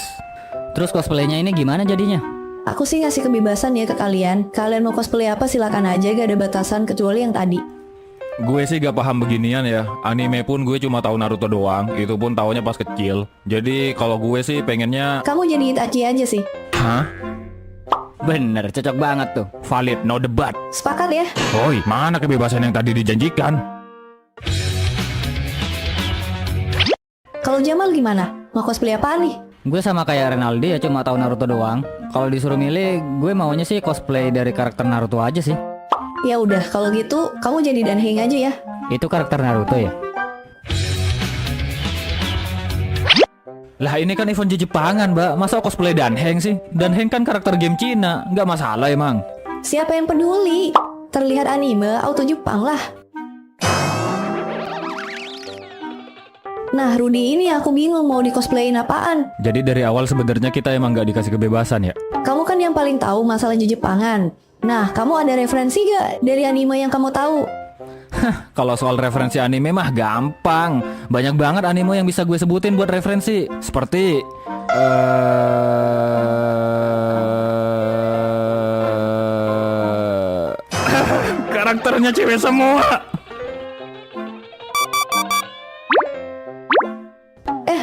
Speaker 3: Terus cosplaynya ini gimana jadinya?
Speaker 8: Aku sih ngasih kebebasan ya ke kalian. Kalian mau cosplay apa silakan aja, gak ada batasan kecuali yang tadi.
Speaker 4: Gue sih gak paham beginian ya. Anime pun gue cuma tahu Naruto doang. Itu pun taunya pas kecil. Jadi kalau gue sih pengennya...
Speaker 8: Kamu jadi Itachi aja sih.
Speaker 4: Hah?
Speaker 3: Bener, cocok banget tuh.
Speaker 4: Valid, no debat.
Speaker 8: Sepakat ya?
Speaker 4: Oi, mana kebebasan yang tadi dijanjikan?
Speaker 8: Kalau Jamal gimana? Mau cosplay apa nih?
Speaker 3: Gue sama kayak Renaldi ya, cuma tahu Naruto doang. Kalau disuruh milih, gue maunya sih cosplay dari karakter Naruto aja sih.
Speaker 8: Ya udah, kalau gitu kamu jadi Danheng aja ya.
Speaker 3: Itu karakter Naruto ya?
Speaker 6: Lah ini kan event Jepangan, Mbak. Masa cosplay Danheng sih? Danheng kan karakter game Cina, nggak masalah emang.
Speaker 8: Siapa yang peduli? Terlihat anime, auto Jepang lah. Nah, Rudy ini aku bingung mau di cosplayin apaan.
Speaker 6: Jadi dari awal sebenarnya kita emang nggak dikasih kebebasan ya?
Speaker 8: Kamu kan yang paling tahu masalah Jepangan. Nah, kamu ada referensi gak dari anime yang kamu tahu?
Speaker 6: Kalau soal referensi anime mah gampang. Banyak banget anime yang bisa gue sebutin buat referensi. Seperti karakternya cewek semua.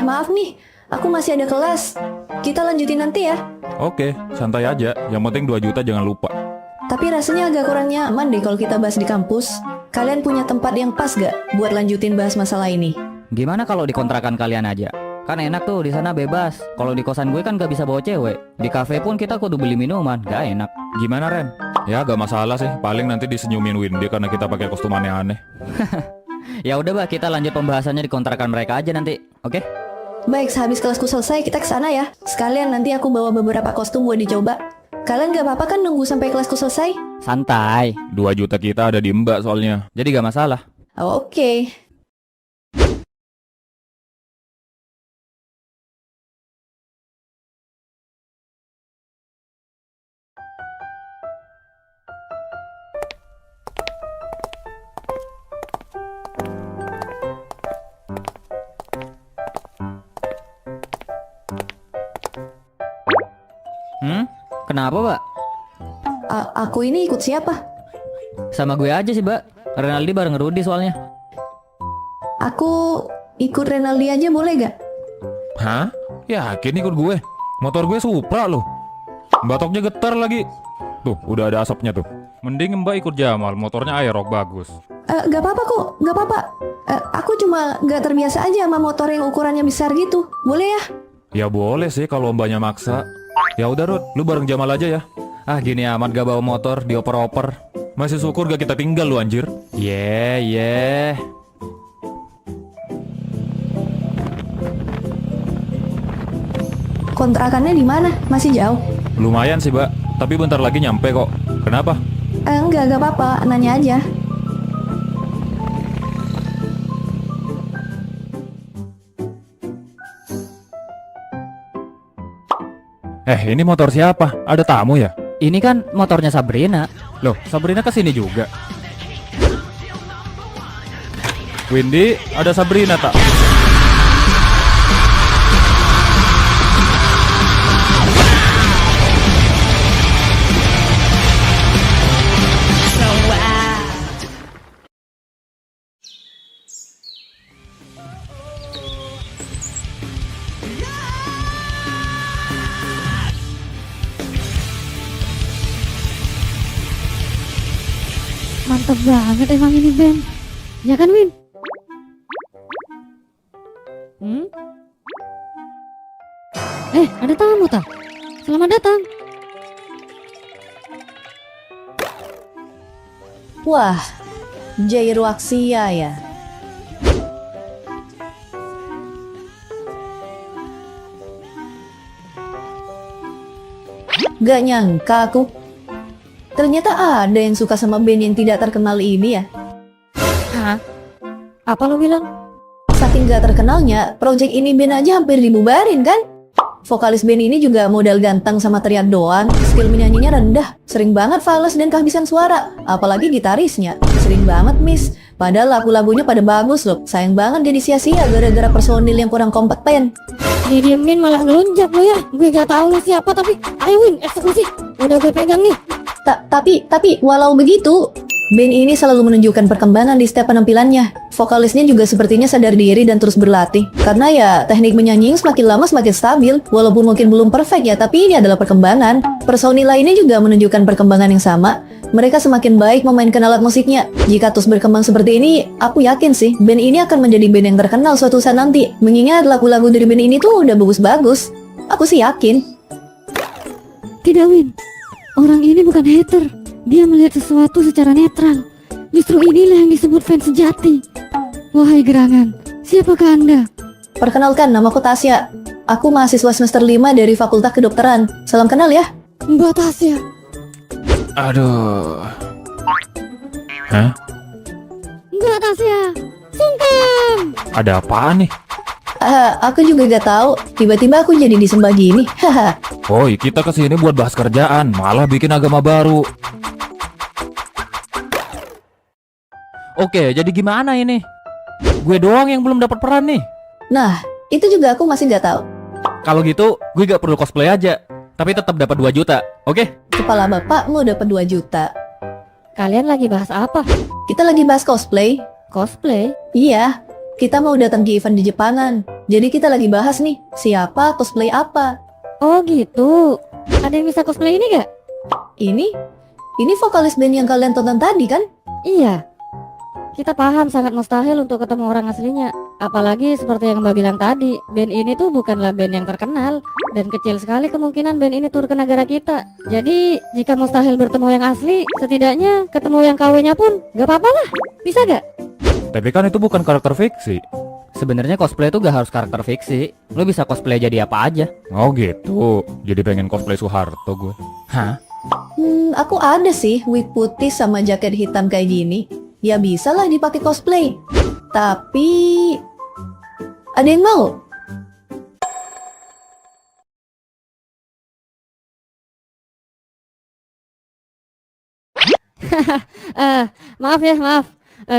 Speaker 8: Maaf nih, aku masih ada kelas. Kita lanjutin nanti ya.
Speaker 6: Oke, santai aja. Yang penting 2 juta jangan lupa.
Speaker 8: Tapi rasanya agak kurang nyaman deh kalau kita bahas di kampus. Kalian punya tempat yang pas gak buat lanjutin bahas masalah ini?
Speaker 3: Gimana kalau di kontrakan kalian aja? Kan enak tuh, di sana bebas. Kalau di kosan gue kan gak bisa bawa cewek. Di kafe pun kita kudu beli minuman, gak enak.
Speaker 6: Gimana Ren? Ya gak masalah sih. Paling nanti disenyumin Windy karena kita pakai kostum aneh-aneh.
Speaker 3: Ya udah Mbak, kita lanjut pembahasannya di kontrakan mereka aja nanti. Oke?
Speaker 8: Baik, sehabis kelasku selesai kita kesana ya. Sekalian nanti aku bawa beberapa kostum buat dicoba. Kalian gak apa-apa kan nunggu sampai kelasku selesai?
Speaker 3: Santai.
Speaker 6: 2 juta kita ada di Mbak soalnya.
Speaker 3: Jadi gak masalah.
Speaker 8: Oke.
Speaker 3: Kenapa Mbak?
Speaker 8: Aku ini ikut siapa?
Speaker 3: Sama gue aja sih Mbak. Renaldi bareng Rudy soalnya.
Speaker 8: Aku ikut Renaldi aja boleh gak?
Speaker 6: Hah? Yakin ikut gue? Motor gue Supra loh. Batoknya getar lagi. Tuh, udah ada asapnya tuh. Mending Mbak ikut Jamal, motornya Aerox bagus.
Speaker 8: Gak apa-apa kok, gak apa-apa. Aku cuma gak terbiasa aja sama motor yang ukurannya besar gitu. Boleh ya?
Speaker 6: Ya boleh sih kalau Mbaknya maksa. Ya udah Rud, lu bareng Jamal aja ya. Ah gini amat gak bawa motor, dioper-oper. Masih syukur gak kita tinggal lu anjir. Yeah.
Speaker 8: Kontrakannya di mana? Masih jauh?
Speaker 6: Lumayan sih Mbak, tapi bentar lagi nyampe kok. Kenapa?
Speaker 8: Enggak, gak apa-apa, nanya aja.
Speaker 6: Ini motor siapa? Ada tamu ya?
Speaker 3: Ini kan motornya Sabrina.
Speaker 6: Loh, Sabrina kesini juga. Windy, ada Sabrina tak?
Speaker 2: Mantap banget emang ini Ben. Ya kan Win? Ada tamu tak? Selamat datang.
Speaker 8: Wah, Jairoaxia ya. Gak nyangka aku. Ternyata ada yang suka sama band yang tidak terkenal ini ya.
Speaker 2: Hah? Apa lo bilang?
Speaker 8: Saking gak terkenalnya, project ini band aja hampir dibubarin kan? Vokalis band ini juga modal ganteng sama teriak doang. Skill menyanyinya rendah, sering banget fales dan kehabisan suara. Apalagi gitarisnya, sering banget miss. Padahal lagu-lagunya pada bagus loh. Sayang banget jadi sia-sia gara-gara personil yang kurang kompeten.
Speaker 2: Didiemin malah ngelunjak lo ya. Gue gak tahu lo siapa tapi ayo Win, eksekusi. Udah gue pegang nih.
Speaker 8: Tapi walau begitu, band ini selalu menunjukkan perkembangan di setiap penampilannya. Vokalisnya juga sepertinya sadar diri dan terus berlatih. Karena ya, teknik menyanyi semakin lama semakin stabil. Walaupun mungkin belum perfect ya, tapi ini adalah perkembangan. Personil lainnya juga menunjukkan perkembangan yang sama. Mereka semakin baik memainkan alat musiknya. Jika terus berkembang seperti ini, aku yakin sih, band ini akan menjadi band yang terkenal suatu saat nanti. Mengingat lagu-lagu dari band ini tuh udah bagus-bagus. Aku sih yakin.
Speaker 2: Tidak, Win. Orang ini bukan hater. Dia melihat sesuatu secara netral. Justru inilah yang disebut fans sejati. Wahai gerangan, siapakah Anda?
Speaker 8: Perkenalkan, namaku Tasya. Aku mahasiswa semester 5 dari Fakultas Kedokteran. Salam kenal ya.
Speaker 2: Mbak Tasya.
Speaker 6: Aduh. Hah?
Speaker 2: Mbak Tasya. Sungkem.
Speaker 6: Ada apaan nih?
Speaker 8: Aku juga gak tahu. Tiba-tiba aku jadi disembah gini. Haha.
Speaker 6: Woi, kita kesini buat bahas kerjaan, malah bikin agama baru. Oke, jadi gimana ini? Gue doang yang belum dapat peran nih.
Speaker 8: Nah, itu juga aku masih gak tahu.
Speaker 6: Kalau gitu, gue gak perlu cosplay aja, tapi tetap dapat 2 juta. Oke?
Speaker 8: Kepala bapakmu dapat 2 juta.
Speaker 2: Kalian lagi bahas apa?
Speaker 8: Kita lagi bahas cosplay.
Speaker 2: Cosplay?
Speaker 8: Iya, kita mau datang ke event di Jepangan. Jadi kita lagi bahas nih, siapa cosplay apa.
Speaker 2: Oh gitu. Ada yang bisa cosplay ini gak?
Speaker 8: Ini vokalis band yang kalian tonton tadi kan?
Speaker 2: Iya. Kita paham sangat mustahil untuk ketemu orang aslinya. Apalagi seperti yang Mbak bilang tadi, band ini tuh bukanlah band yang terkenal. Dan kecil sekali kemungkinan band ini tur ke negara kita. Jadi, jika mustahil bertemu yang asli, setidaknya ketemu yang KW-nya pun gak apa-apa lah. Bisa gak?
Speaker 6: Tapi kan itu bukan karakter fiksi.
Speaker 3: Sebenarnya cosplay itu gak harus karakter fiksi. Lo bisa cosplay jadi apa aja.
Speaker 6: Oh gitu, jadi pengen cosplay Soeharto gue.
Speaker 3: Hah?
Speaker 8: Aku ada sih wig putih sama jaket hitam kayak gini. Ya bisa lah dipakai cosplay. Tapi ada yang mau?
Speaker 2: Maaf ya, maaf.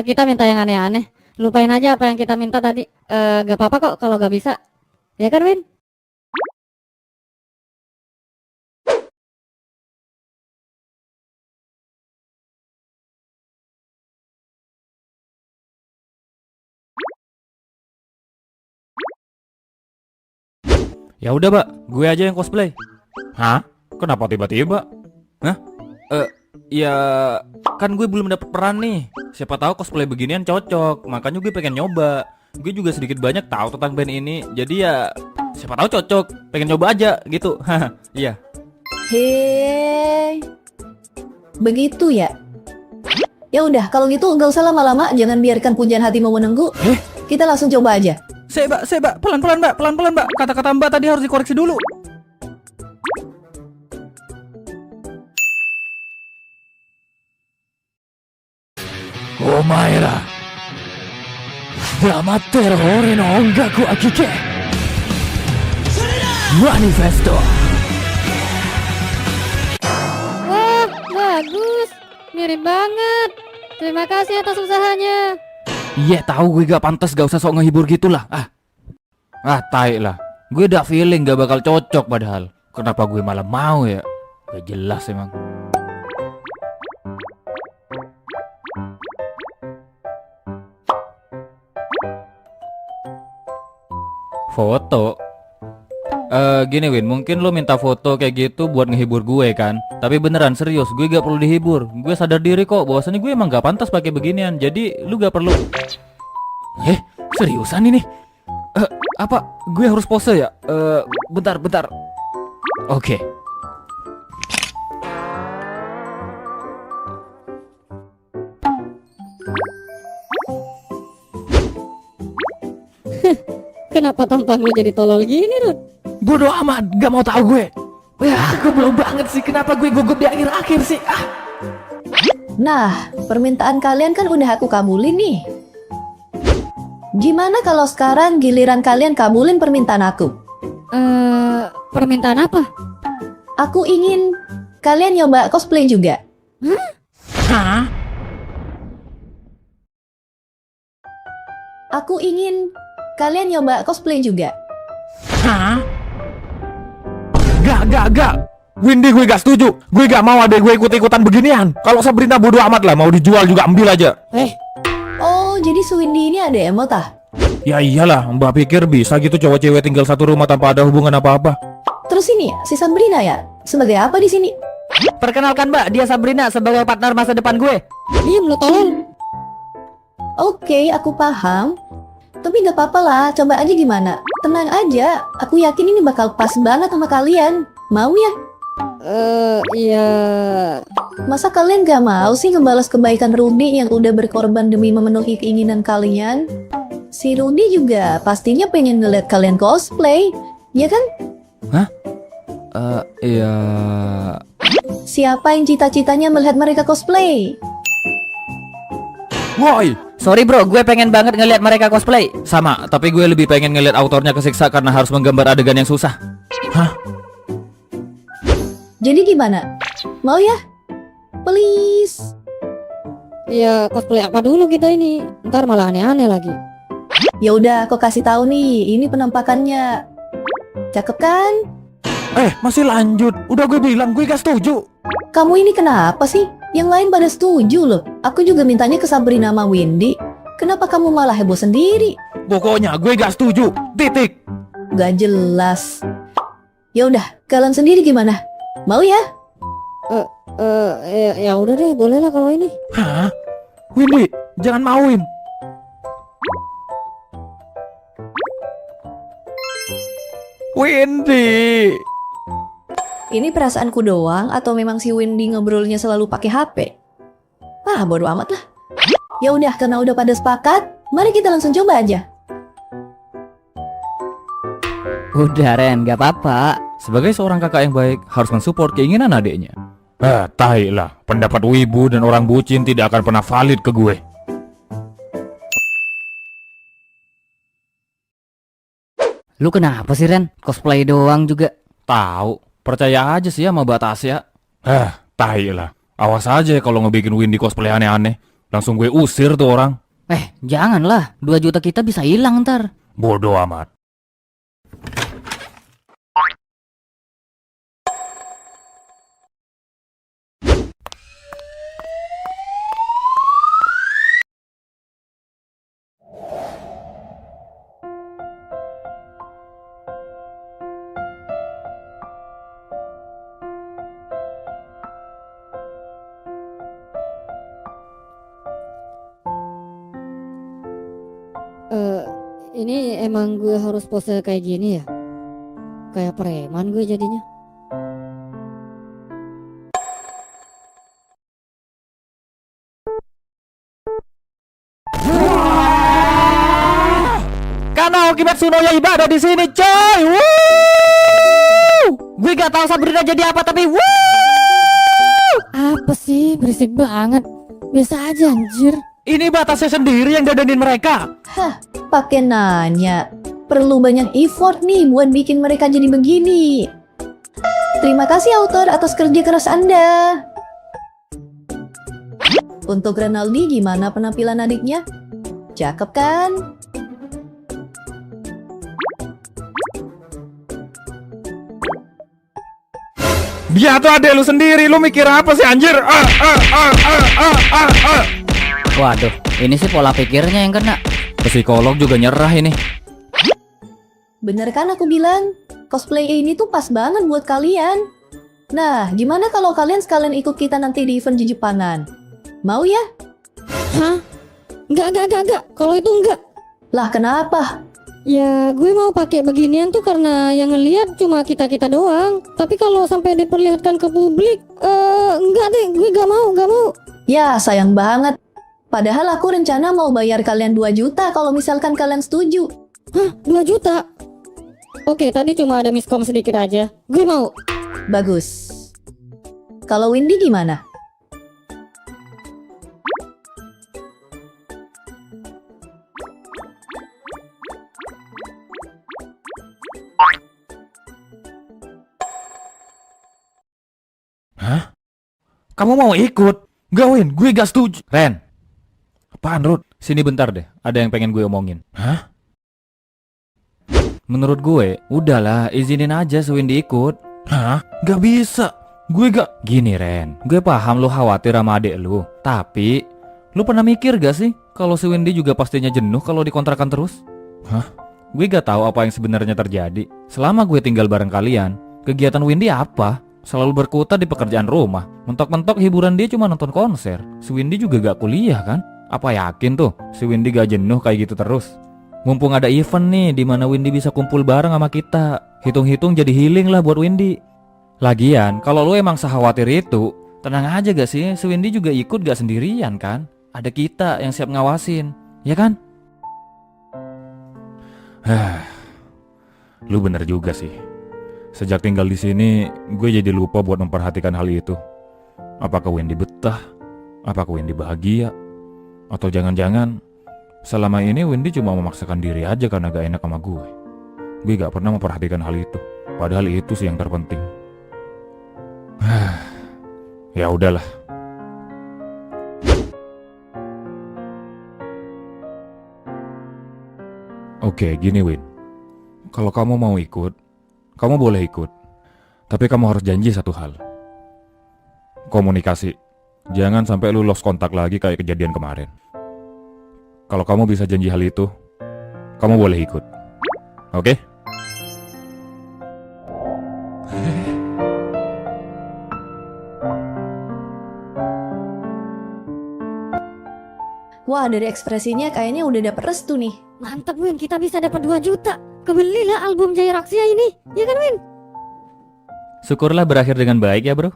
Speaker 2: Kita minta yang aneh-aneh. Lupain aja apa yang kita minta tadi. Gak apa-apa kok kalau gak bisa. Ya kan, Win?
Speaker 6: Ya udah, Mbak, gue aja yang cosplay. Hah? Kenapa tiba-tiba? Hah? Ya kan gue belum dapet peran nih. Siapa tahu cosplay beginian cocok. Makanya gue pengen nyoba. Gue juga sedikit banyak tahu tentang band ini. Jadi ya siapa tahu cocok. Pengen nyoba aja gitu. Haha. Iya.
Speaker 8: Hei, begitu ya? Ya udah, kalau gitu nggak usah lama-lama. Jangan biarkan pujian hatimu menunggu. Kita langsung coba aja.
Speaker 6: Mbak, pelan-pelan, Mbak. Pelan-pelan, Mbak. Kata-kata Mbak tadi harus dikoreksi dulu. Omaera. Yamattero ore no ongaku wa kike. Manifesto.
Speaker 2: Wah, bagus. Mirip banget. Terima kasih atas usahanya.
Speaker 6: Iya tahu gue gak pantas, gak usah sok ngehibur gitulah. Tai lah. Gue udah feeling gak bakal cocok padahal. Kenapa gue malah mau ya? Gak jelas emang. Foto? Gini Win, mungkin lo minta foto kayak gitu buat ngehibur gue kan. Tapi beneran serius, gue gak perlu dihibur. Gue sadar diri kok bahwasannya gue emang gak pantas pakai beginian. Jadi lu gak perlu. Seriusan ini? Apa? Gue harus pose ya? Bentar. Oke.
Speaker 2: Kenapa tampang lu jadi tolol gini, Rud?
Speaker 1: Bodoh amat, gak mau tahu gue. Ya, goblok banget sih. Kenapa gue gugup di akhir-akhir sih?
Speaker 8: Nah, permintaan kalian kan udah aku kabulin nih. Gimana kalau sekarang giliran kalian kabulin permintaan aku?
Speaker 2: Permintaan apa?
Speaker 8: Aku ingin kalian nyoba cosplay juga.
Speaker 1: Hah?
Speaker 8: Aku ingin kalian nyoba cosplay juga.
Speaker 1: Hah? Gak. Windy gue gak setuju. Gue gak mau ada gue ikut-ikutan beginian. Kalau Sabrina bodo amat lah, mau dijual juga ambil aja.
Speaker 8: Oh, jadi Suwindi ini ada emot ah?
Speaker 6: Ya iyalah, Mbak pikir bisa gitu cowok cewek tinggal satu rumah tanpa ada hubungan apa-apa.
Speaker 8: Terus ini si Sabrina ya? Sebagai apa di sini?
Speaker 3: Perkenalkan Mbak, dia Sabrina sebagai partner masa depan gue.
Speaker 2: Diam lu tolol.
Speaker 8: Oke, aku paham. Tapi gak apa-apa lah, coba aja gimana. Tenang aja, aku yakin ini bakal pas banget sama kalian. Mau ya?
Speaker 2: Iya.
Speaker 8: Masa kalian gak mau sih ngebalas kebaikan Rudy yang udah berkorban demi memenuhi keinginan kalian? Si Rudy juga pastinya pengen ngeliat kalian cosplay, ya kan?
Speaker 6: Iya.
Speaker 8: Siapa yang cita-citanya melihat mereka cosplay?
Speaker 1: Woi,
Speaker 3: Sorry bro, gue pengen banget ngelihat mereka cosplay.
Speaker 6: Sama, tapi gue lebih pengen ngeliat autornya kesiksa karena harus menggambar adegan yang susah.
Speaker 8: Jadi gimana? Mau ya? Please.
Speaker 2: Ya cosplay apa dulu kita ini? Ntar malah aneh-aneh lagi.
Speaker 8: Ya udah, aku kasih tahu nih, ini penampakannya. Cakep kan?
Speaker 1: masih lanjut. Udah gue bilang gue gak setuju.
Speaker 8: Kamu ini kenapa sih? Yang lain pada setuju loh. Aku juga mintanya ke Sabrina sama Windy. Kenapa kamu malah heboh sendiri?
Speaker 1: Pokoknya gue gak setuju. Titik.
Speaker 8: Gak jelas. Ya udah, kalian sendiri gimana? Mau ya?
Speaker 2: Ya udah deh, boleh lah kalau ini.
Speaker 1: Hah? Windy, jangan mauin. Windy.
Speaker 8: Ini perasaanku doang atau memang si Windy ngobrolnya selalu pakai HP? Ah, bodo amat lah. Ya udah, karena udah pada sepakat, mari kita langsung coba aja.
Speaker 3: Udah Ren, gak apa-apa.
Speaker 6: Sebagai seorang kakak yang baik, harus mensupport keinginan adiknya.
Speaker 4: Tai lah, pendapat wibu dan orang bucin tidak akan pernah valid ke gue.
Speaker 3: Lu kenapa sih Ren? Cosplay doang juga.
Speaker 6: Tahu, percaya aja sih sama Mbak Tasya.
Speaker 4: Tai lah. Awas aja kalau ngebikin Windy cosplay aneh-aneh. Langsung gue usir tuh orang.
Speaker 3: Janganlah, 2 juta kita bisa hilang ntar.
Speaker 4: Bodoh amat.
Speaker 2: Ini emang gue harus pose kayak gini ya? Kayak preman gue jadinya.
Speaker 3: Karena Kimetsu no Yaiba ada di sini, coy. Woo! Gue gak tahu Sabrina jadi apa tapi
Speaker 2: Apa sih? Berisik banget. Biasa aja anjir.
Speaker 1: Ini batasnya sendiri yang dadanin mereka.
Speaker 8: Hah, pakai nanya. Perlu banyak effort nih buat bikin mereka jadi begini. Terima kasih autor atas kerja keras Anda. Untuk Renaldi gimana penampilan adiknya? Cakep kan?
Speaker 4: Dia tuh adek lu sendiri, lu mikir apa sih anjir?
Speaker 3: Waduh, ini sih pola pikirnya yang kena.
Speaker 6: Psikolog juga nyerah ini.
Speaker 8: Bener kan aku bilang? Cosplay ini tuh pas banget buat kalian. Nah, gimana kalau kalian sekalian ikut kita nanti di event di Jepangan? Mau ya?
Speaker 2: Hah? Enggak. Kalau itu enggak.
Speaker 8: Lah kenapa?
Speaker 2: Ya gue mau pakai beginian tuh karena yang ngeliat cuma kita-kita doang. Tapi kalau sampai diperlihatkan ke publik, enggak deh, gue gak mau.
Speaker 8: Ya, sayang banget. Padahal aku rencana mau bayar kalian 2 juta kalau misalkan kalian setuju.
Speaker 2: Hah? 2 juta? Oke, tadi cuma ada miskom sedikit aja. Gue mau.
Speaker 8: Bagus. Kalau Windy gimana?
Speaker 1: Kamu mau ikut? Gak Win, gue gak setuju.
Speaker 6: Ren,
Speaker 4: Apaan, Rud?
Speaker 6: sini bentar deh, ada yang pengen gue omongin.
Speaker 4: Hah?
Speaker 6: Menurut gue, udahlah izinin aja si Windy ikut.
Speaker 1: Hah? Gak bisa. Gue gak...
Speaker 6: Gini Ren, gue paham lu khawatir sama adek lu. Tapi, lu pernah mikir gak sih kalau si Windy juga pastinya jenuh kalau dikontrakan terus?
Speaker 1: Hah?
Speaker 6: Gue gak tahu apa yang sebenarnya terjadi. Selama gue tinggal bareng kalian, kegiatan Windy apa? Selalu berkutat di pekerjaan rumah. Mentok-mentok hiburan dia cuma nonton konser. Si Windy juga gak kuliah kan? Apa yakin tuh si Windy gak jenuh kayak gitu terus? Mumpung ada event nih di mana Windy bisa kumpul bareng sama kita. Hitung-hitung jadi healing lah buat Windy. Lagian, kalau lu emang sekhawatir itu, tenang aja gak sih? Si Windy juga ikut gak sendirian kan? Ada kita yang siap ngawasin, ya kan? Lu bener juga sih. Sejak tinggal di sini, gue jadi lupa buat memperhatikan hal itu. Apakah Windy betah? Apakah Windy bahagia? Atau jangan-jangan selama ini Windy cuma memaksakan diri aja karena gak enak sama gue. Gue gak pernah memperhatikan hal itu. Padahal itu sih yang terpenting. Ya udahlah. Oke, gini Win. Kalau kamu mau ikut, kamu boleh ikut. Tapi kamu harus janji satu hal. Komunikasi. Jangan sampai lu lost kontak lagi kayak kejadian kemarin. Kalau kamu bisa janji hal itu, kamu boleh ikut. Oke?
Speaker 8: Wah, dari ekspresinya kayaknya udah dapet restu nih.
Speaker 2: Mantap Win, kita bisa dapat 2 juta. Kebelilah album Jaya Raksia ini, ya kan Win?
Speaker 6: Syukurlah berakhir dengan baik ya bro.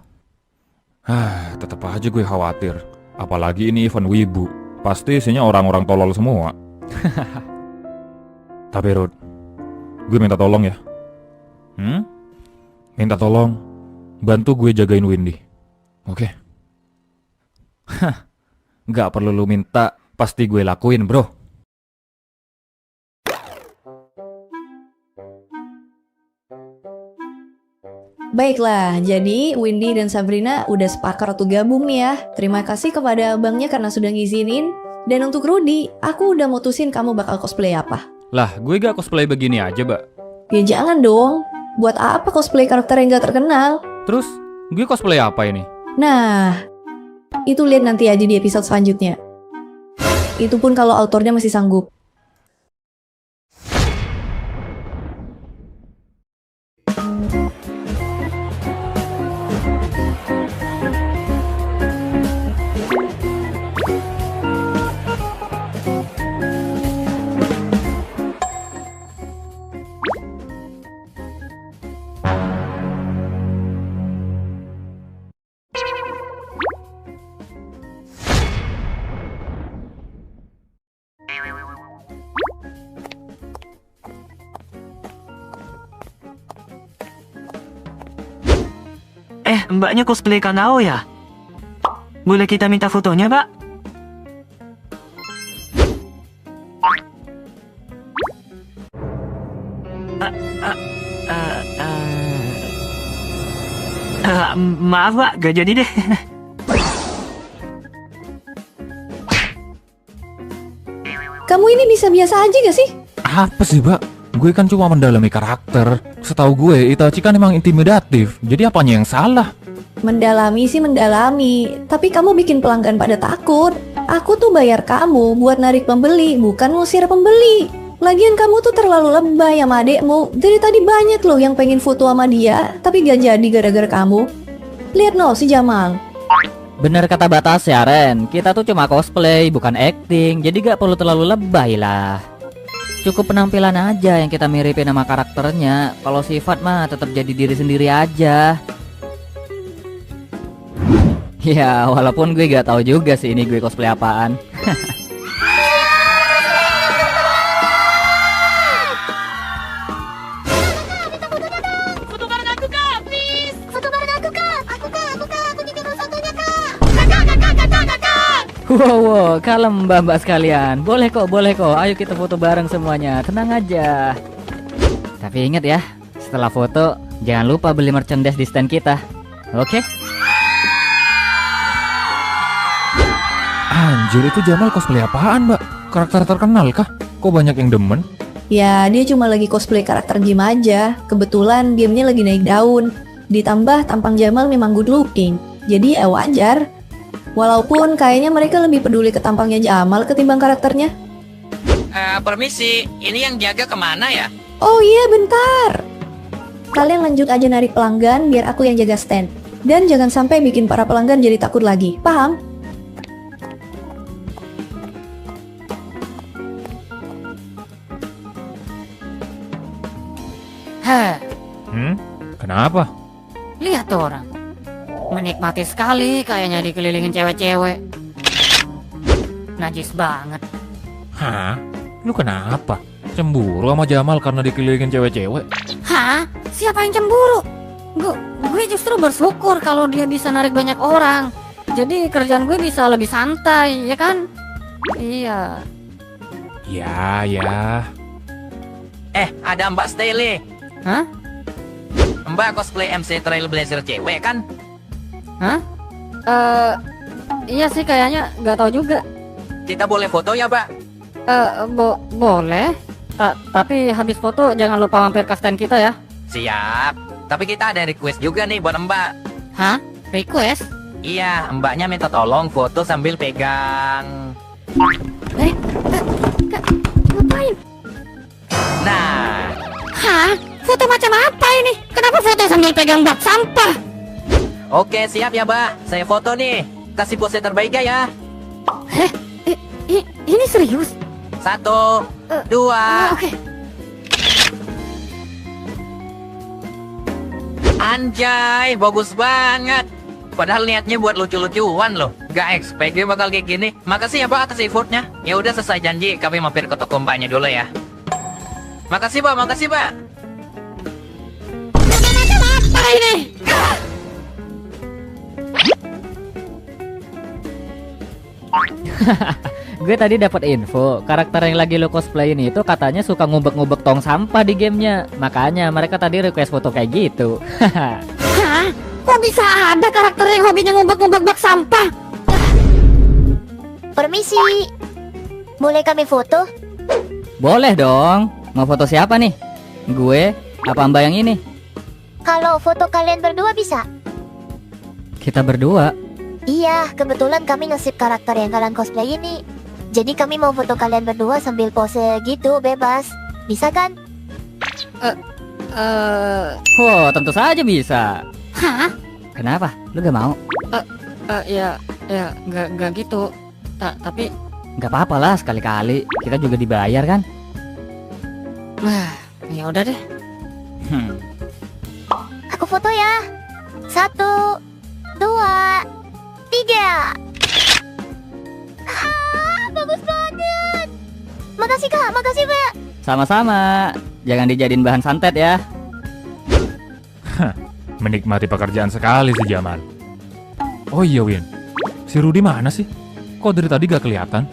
Speaker 6: Tetap aja gue khawatir. Apalagi ini event wibu. Pasti isinya orang-orang tolol semua. Tapi Rod, gue minta tolong ya. Minta tolong bantu gue jagain Windy. Oke? Gak perlu lu minta, pasti gue lakuin bro.
Speaker 8: Baiklah, jadi Windy dan Sabrina udah sepakat untuk gabung nih ya. Terima kasih kepada abangnya karena sudah ngizinin. Dan untuk Rudy, aku udah mutusin kamu bakal cosplay apa.
Speaker 6: Lah, gue gak cosplay begini aja, Mbak.
Speaker 8: Ya jangan dong. Buat apa cosplay karakter yang gak terkenal?
Speaker 6: Terus, gue cosplay apa ini?
Speaker 8: Nah, itu lihat nanti aja di episode selanjutnya. Itu pun kalau autornya masih sanggup.
Speaker 7: Mbaknya cosplay Kanao ya? Boleh kita minta fotonya, Pak? Maaf, Pak, gak jadi deh.
Speaker 8: Kamu ini bisa biasa aja gak sih?
Speaker 6: Apa sih, Mbak? Gue kan cuma mendalami karakter. Setahu gue, Itachi kan emang intimidatif. Jadi apanya yang salah?
Speaker 8: Mendalami sih mendalami, tapi kamu bikin pelanggan pada takut. Aku tuh bayar kamu buat narik pembeli, bukan ngusir pembeli. Lagian kamu tuh terlalu lebay sama adekmu. Dari tadi banyak loh yang pengen foto sama dia, tapi gak jadi gara-gara kamu. Lihat no si Jamal.
Speaker 3: Bener kata Batas ya Ren, kita tuh cuma cosplay bukan acting, jadi gak perlu terlalu lebay lah. Cukup penampilan aja yang kita miripin sama karakternya. Kalau sifat mah tetap jadi diri sendiri aja. Ya walaupun gue gak tahu juga sih ini gue cosplay apaan.
Speaker 5: Foto bareng aku kak, please. Foto bareng aku kak. Aku juga mau fotonya kak. Kakak.
Speaker 3: Wow, kalem mbak-mbak sekalian. Boleh kok. Ayo kita foto bareng semuanya. Tenang aja. Tapi ingat ya, setelah foto jangan lupa beli merchandise di stand kita. Oke?
Speaker 6: Anjir, itu Jamal cosplay apaan, Mbak? Karakter terkenal kah? Kok banyak yang demen?
Speaker 8: Ya dia cuma lagi cosplay karakter game aja. Kebetulan gamenya lagi naik daun. Ditambah tampang Jamal memang good looking. Jadi ya wajar. Walaupun kayaknya mereka lebih peduli ke tampangnya Jamal ketimbang karakternya.
Speaker 7: Permisi, ini yang jaga kemana ya?
Speaker 8: Oh iya bentar. Kalian lanjut aja narik pelanggan biar aku yang jaga stand. Dan jangan sampai bikin para pelanggan jadi takut lagi. Paham?
Speaker 6: Kenapa?
Speaker 3: Lihat tuh orang. Menikmati sekali kayaknya dikelilingin cewek-cewek. Najis banget.
Speaker 6: Hah? Lu kenapa? Cemburu sama Jamal karena dikelilingin cewek-cewek?
Speaker 3: Hah? Siapa yang cemburu? Gue justru bersyukur kalau dia bisa narik banyak orang. Jadi kerjaan gue bisa lebih santai, ya kan? Iya.
Speaker 6: Ya.
Speaker 10: Ada Mbak Staley.
Speaker 3: Hah?
Speaker 10: Mbak cosplay MC Trailblazer cewek kan?
Speaker 3: Hah? Iya sih kayaknya, nggak tahu juga.
Speaker 10: Kita boleh foto ya, Mbak?
Speaker 3: Boleh. Tapi habis foto jangan lupa mampir ke stand kita ya.
Speaker 10: Siap. Tapi kita ada request juga nih buat Mbak.
Speaker 3: Hah? Request?
Speaker 10: Iya, Mbaknya minta tolong foto sambil pegang.
Speaker 3: Ngapain?
Speaker 10: Nah,
Speaker 3: Hah? Foto macam apa ini? Kenapa foto sambil pegang bak sampah?
Speaker 10: oke siap ya, Mbak. Saya foto nih. Kasih pose terbaiknya ya.
Speaker 3: Ini serius?
Speaker 10: 1, 2.
Speaker 3: Oke.
Speaker 10: Anjay, bagus banget. Padahal niatnya buat lucu-lucuan loh. Gak expect dia bakal kayak gini. Makasih ya, Pak, atas effortnya. Ya udah, selesai janji, kami mampir ke toko Mbaknya dulu ya. Makasih, Pak. Makasih, Pak.
Speaker 3: Apa ini?
Speaker 11: Gue tadi dapat info, karakter yang lagi lo cosplayin itu katanya suka ngubek-ngubek tong sampah di gamenya. Makanya mereka tadi request foto kayak gitu.
Speaker 3: Hah? Kok bisa ada karakter yang hobinya ngubek-ngubek bak sampah?
Speaker 5: Permisi. Boleh kami foto?
Speaker 11: Boleh dong. Mau foto siapa nih? Gue apa Mbak yang ini?
Speaker 5: Kalau foto kalian berdua bisa?
Speaker 11: Kita berdua.
Speaker 5: Iya, kebetulan kami nge-sip karakter yang kalian cosplay ini. Jadi kami mau foto kalian berdua sambil pose gitu, bebas. Bisa kan?
Speaker 11: Oh, tentu saja bisa.
Speaker 3: Hah?
Speaker 11: Kenapa? Lu gak mau?
Speaker 3: Ya, nggak gitu. Tapi,
Speaker 11: Gak apa-apa lah, sekali-kali. Kita juga dibayar kan?
Speaker 3: ya udah deh.
Speaker 5: Aku foto ya. 1, 2, 3. Bagus banget. Makasih Kak, makasih Mbak.
Speaker 11: Sama-sama. Jangan dijadiin bahan santet ya.
Speaker 6: Menikmati pekerjaan sekali si Jamal. Oh iya Win, si Rudy mana sih? Kok dari tadi gak kelihatan?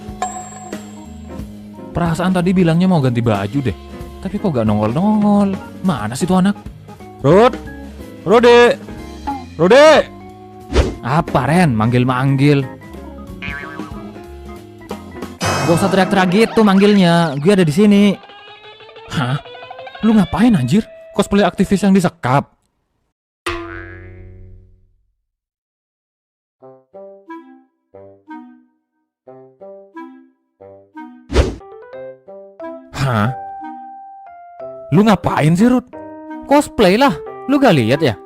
Speaker 6: Perasaan tadi bilangnya mau ganti baju deh. Tapi kok gak nongol-nongol? Mana sih tuh anak? Rudy! Apa Ren? Manggil-manggil. Gak usah teriak-teriak gitu manggilnya. Gue ada di sini. Hah? Lu ngapain anjir? Cosplay aktivis yang disekap? Hah? Lu ngapain sih, Rud? Cosplay lah. Lu gak lihat ya?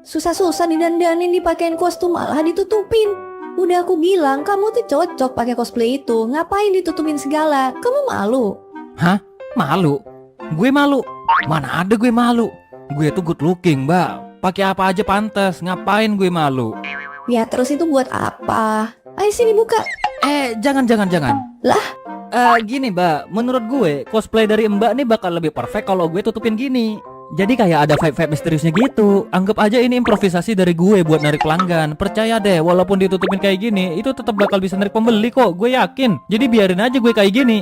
Speaker 8: Susah-susah didandanin, dipakein kostum malah ditutupin. Udah aku bilang kamu tuh cocok pakai cosplay itu. Ngapain ditutupin segala? Kamu malu?
Speaker 1: Hah? Malu? Gue malu? Mana ada gue malu? Gue tuh good looking, Mbak. Pakai apa aja pantas. Ngapain gue malu?
Speaker 8: Ya terus itu buat apa? Ayo sini buka.
Speaker 1: Jangan.
Speaker 8: Lah?
Speaker 1: Gini, Mbak. Menurut gue, cosplay dari Mbak nih bakal lebih perfect kalau gue tutupin gini. Jadi kayak ada vibe-vibe misteriusnya gitu. Anggap aja ini improvisasi dari gue buat narik pelanggan. Percaya deh, walaupun ditutupin kayak gini, itu tetap bakal bisa narik pembeli kok. Gue yakin. Jadi biarin aja gue kayak gini.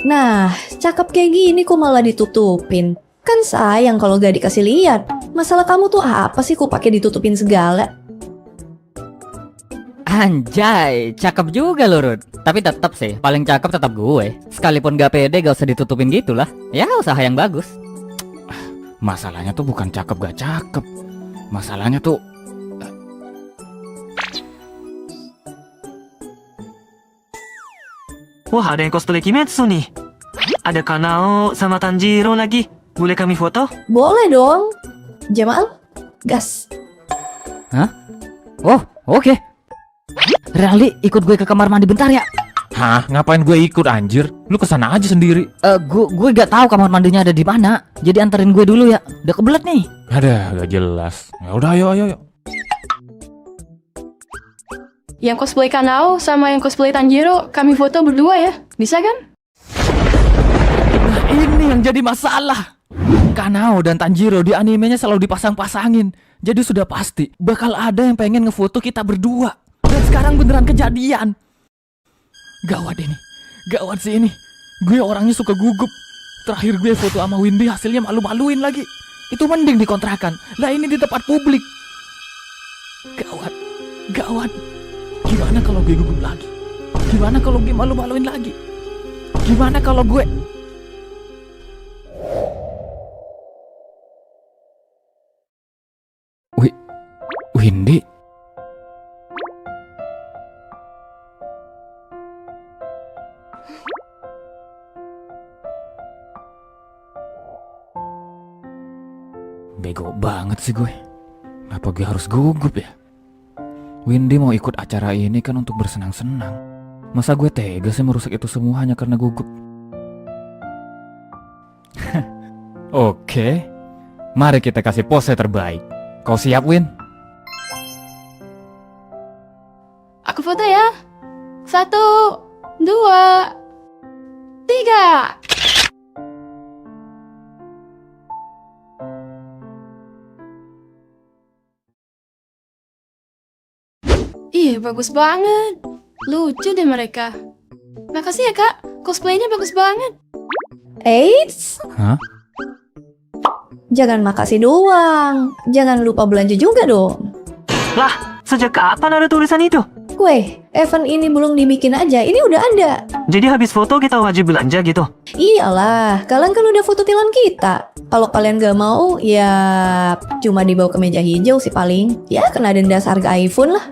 Speaker 8: Nah, cakep kayak gini kok malah ditutupin. Kan sayang kalau gak dikasih lihat. Masalah kamu tuh apa sih kok pakai ditutupin segala?
Speaker 11: Anjay, cakep juga lo Rud. Tapi tetap sih, paling cakep tetap gue. Sekalipun gak pede gak usah ditutupin gitu lah. Ya usaha yang bagus.
Speaker 6: Masalahnya tuh bukan cakep gak cakep. Masalahnya tuh
Speaker 7: Wah, ada yang cosplay Kimetsu nih. Ada Kanao sama Tanjiro lagi. Boleh kami foto?
Speaker 8: Boleh dong. Jamal, gas.
Speaker 3: Oh, oke. Rally, ikut gue ke kamar mandi bentar ya.
Speaker 6: hah, ngapain gue ikut anjir? Lu kesana aja sendiri.
Speaker 3: Gue gak tahu kamar mandinya ada di mana. Jadi anterin gue dulu ya. Udah kebelet nih.
Speaker 6: Ada, gak jelas. Ya udah, ayo.
Speaker 5: Yang cosplay Kanao sama yang cosplay Tanjiro, kami foto berdua ya. Bisa kan?
Speaker 1: Nah, ini yang jadi masalah. Kanao dan Tanjiro di animenya selalu dipasang-pasangin. Jadi sudah pasti bakal ada yang pengen ngefoto kita berdua. Dan sekarang beneran kejadian. Gawat ini. Gawat sih ini. Gue orangnya suka gugup. Terakhir gue foto sama Windy hasilnya malu-maluin lagi. Itu mending dikontrakan. Lah ini di tempat publik. Gawat. Gawat. Gimana kalau gue gugup lagi? Gimana kalau gue malu-maluin lagi? Gimana kalau gue...
Speaker 6: Windy? Bego banget sih gue. Kenapa gue harus gugup ya? Windy mau ikut acara ini kan untuk bersenang-senang. Masa gue tega sih merusak itu semua hanya karena gugup? Oke, mari kita kasih pose terbaik. Kau siap, Win?
Speaker 5: Aku foto ya. 1, 2, 3. Ih, bagus banget. Lucu deh mereka. Makasih ya, Kak. Cosplaynya bagus banget.
Speaker 8: Eits,
Speaker 6: Hah?
Speaker 8: jangan makasih doang. Jangan lupa belanja juga dong.
Speaker 7: Lah, sejak kapan ada tulisan itu?
Speaker 8: Weh, event ini belum dibikin aja, ini udah ada.
Speaker 7: Jadi habis foto kita wajib belanja gitu?
Speaker 8: Iyalah, kalian kan udah foto tilan kita. Kalau kalian gak mau, ya cuma dibawa ke meja hijau sih paling. Ya kena denda seharga iPhone lah.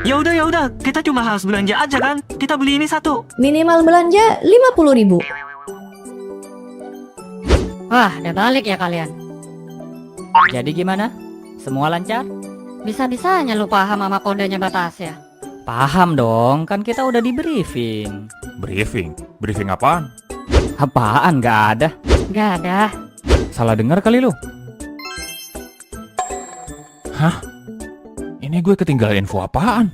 Speaker 7: Ya udah, kita cuma harus belanja aja kan? Kita beli ini 1.
Speaker 8: Minimal belanja 50.000.
Speaker 2: Wah, udah balik ya kalian.
Speaker 3: Jadi gimana? Semua lancar?
Speaker 2: Bisa-bisanya lu paham sama kodenya Batasya.
Speaker 3: Paham dong, kan kita udah di briefing.
Speaker 6: Briefing? Briefing apaan?
Speaker 3: Apaan? Gak ada.
Speaker 2: Gak ada.
Speaker 6: Salah dengar kali lu? Hah? Ini gue ketinggalan info apaan?